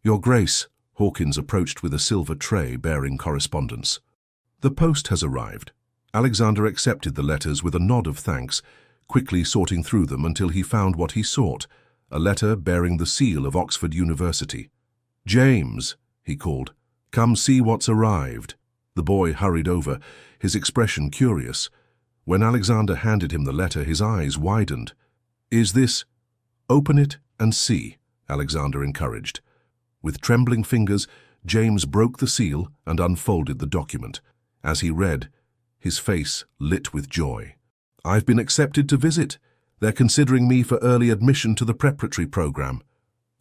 "Your Grace," Hawkins approached with a silver tray bearing correspondence. "The post has arrived." Alexander accepted the letters with a nod of thanks, quickly sorting through them until he found what he sought, a letter bearing the seal of Oxford University. "James," he called, "come see what's arrived." The boy hurried over, his expression curious. When Alexander handed him the letter, his eyes widened. "Is this—" "Open it and see," Alexander encouraged. With trembling fingers, James broke the seal and unfolded the document. As he read, his face lit with joy. "I've been accepted to visit. They're considering me for early admission to the preparatory program."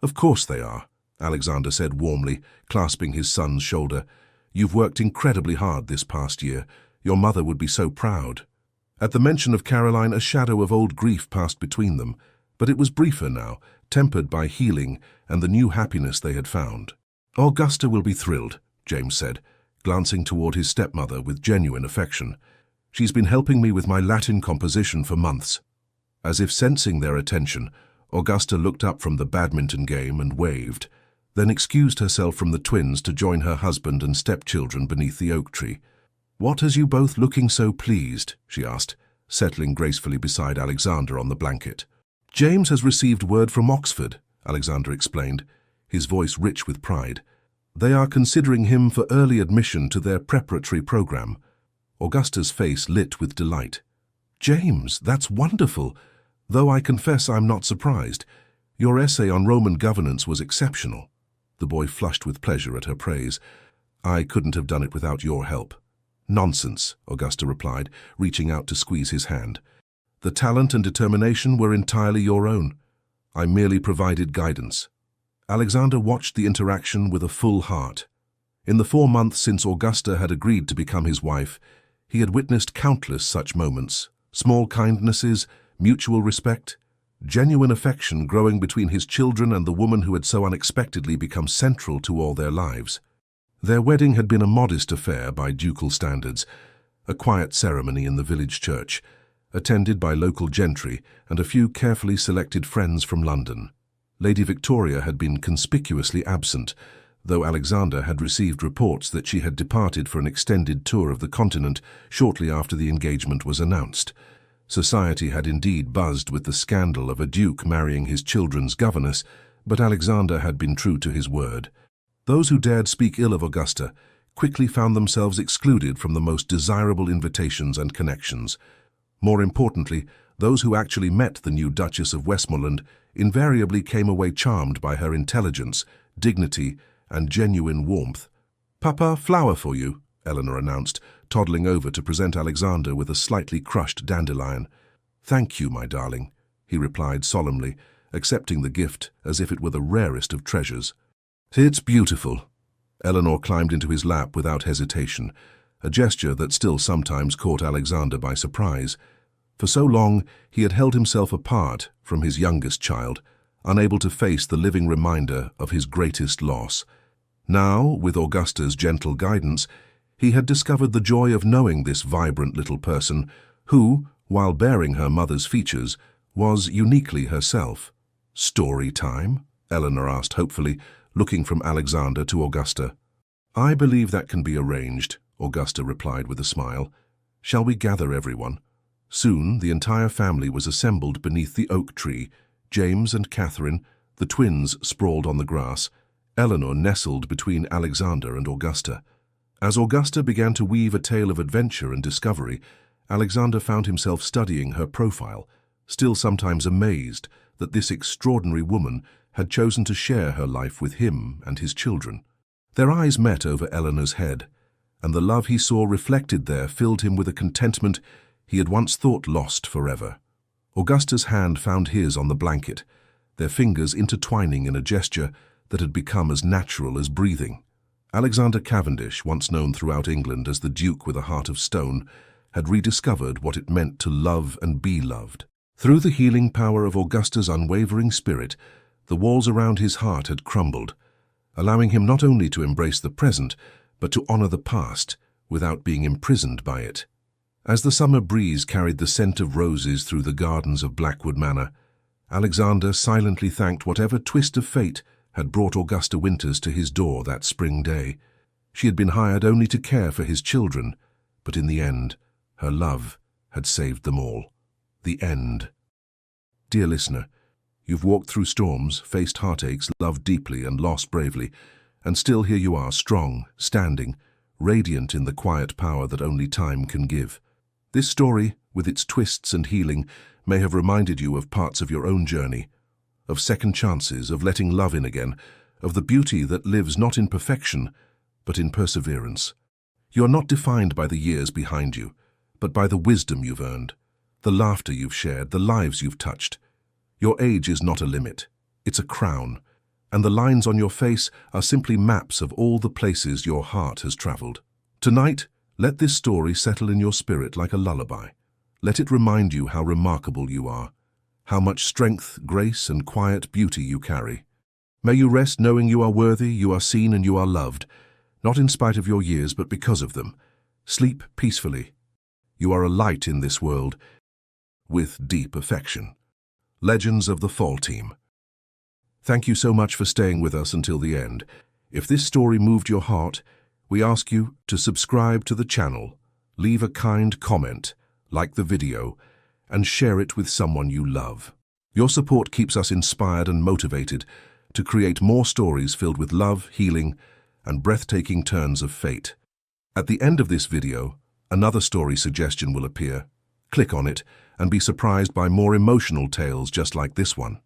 "Of course they are," Alexander said warmly, clasping his son's shoulder. "You've worked incredibly hard this past year. Your mother would be so proud." At the mention of Caroline, a shadow of old grief passed between them, but it was briefer now, tempered by healing and the new happiness they had found. "Augusta will be thrilled," James said, glancing toward his stepmother with genuine affection. "She's been helping me with my Latin composition for months." As if sensing their attention, Augusta looked up from the badminton game and waved, then excused herself from the twins to join her husband and stepchildren beneath the oak tree. "What has you both looking so pleased?" she asked, settling gracefully beside Alexander on the blanket. "James has received word from Oxford," Alexander explained, his voice rich with pride. "They are considering him for early admission to their preparatory program." Augusta's face lit with delight. "James, that's wonderful, though I confess I'm not surprised. Your essay on Roman governance was exceptional." The boy flushed with pleasure at her praise. "I couldn't have done it without your help." "Nonsense," Augusta replied, reaching out to squeeze his hand. "The talent and determination were entirely your own. I merely provided guidance." Alexander watched the interaction with a full heart. In the 4 months since Augusta had agreed to become his wife, he had witnessed countless such moments, small kindnesses, mutual respect, genuine affection growing between his children and the woman who had so unexpectedly become central to all their lives. Their wedding had been a modest affair by ducal standards, a quiet ceremony in the village church, attended by local gentry and a few carefully selected friends from London. Lady Victoria had been conspicuously absent, though Alexander had received reports that she had departed for an extended tour of the continent shortly after the engagement was announced. Society had indeed buzzed with the scandal of a duke marrying his children's governess, but Alexander had been true to his word. Those who dared speak ill of Augusta quickly found themselves excluded from the most desirable invitations and connections. More importantly, those who actually met the new Duchess of Westmoreland invariably came away charmed by her intelligence, dignity, and genuine warmth. "Papa, flower for you," Eleanor announced, toddling over to present Alexander with a slightly crushed dandelion. "Thank you, my darling," he replied solemnly, accepting the gift as if it were the rarest of treasures. "It's beautiful." Eleanor climbed into his lap without hesitation, a gesture that still sometimes caught Alexander by surprise. For so long, he had held himself apart from his youngest child, unable to face the living reminder of his greatest loss. Now, with Augusta's gentle guidance, he had discovered the joy of knowing this vibrant little person who, while bearing her mother's features, was uniquely herself. "Story time?" Eleanor asked hopefully, looking from Alexander to Augusta. "I believe that can be arranged," Augusta replied with a smile. "Shall we gather everyone?" Soon, the entire family was assembled beneath the oak tree. James and Catherine, the twins, sprawled on the grass. Eleanor nestled between Alexander and Augusta. As Augusta began to weave a tale of adventure and discovery, Alexander found himself studying her profile, still sometimes amazed that this extraordinary woman had chosen to share her life with him and his children. Their eyes met over Eleanor's head, and the love he saw reflected there filled him with a contentment he had once thought lost forever. Augusta's hand found his on the blanket, their fingers intertwining in a gesture that had become as natural as breathing. Alexander Cavendish, once known throughout England as the Duke with a heart of stone, had rediscovered what it meant to love and be loved. Through the healing power of Augusta's unwavering spirit, the walls around his heart had crumbled, allowing him not only to embrace the present, but to honor the past without being imprisoned by it. As the summer breeze carried the scent of roses through the gardens of Blackwood Manor, Alexander silently thanked whatever twist of fate had brought Augusta Winters to his door that spring day. She had been hired only to care for his children, but in the end, her love had saved them all. The end. Dear listener, you've walked through storms, faced heartaches, loved deeply and lost bravely, and still here you are, strong, standing, radiant in the quiet power that only time can give. This story, with its twists and healing, may have reminded you of parts of your own journey, of second chances, of letting love in again, of the beauty that lives not in perfection, but in perseverance. You are not defined by the years behind you, but by the wisdom you've earned, the laughter you've shared, the lives you've touched. Your age is not a limit, it's a crown, and the lines on your face are simply maps of all the places your heart has traveled. Tonight, let this story settle in your spirit like a lullaby. Let it remind you how remarkable you are, how much strength, grace, and quiet beauty you carry. May you rest knowing you are worthy, you are seen, and you are loved, not in spite of your years, but because of them. Sleep peacefully. You are a light in this world, with deep affection. Legends of the Fall Team. Thank you so much for staying with us until the end. If this story moved your heart, we ask you to subscribe to the channel, leave a kind comment, like the video, and share it with someone you love. Your support keeps us inspired and motivated to create more stories filled with love, healing, and breathtaking turns of fate. At the end of this video, another story suggestion will appear. Click on it and be surprised by more emotional tales just like this one.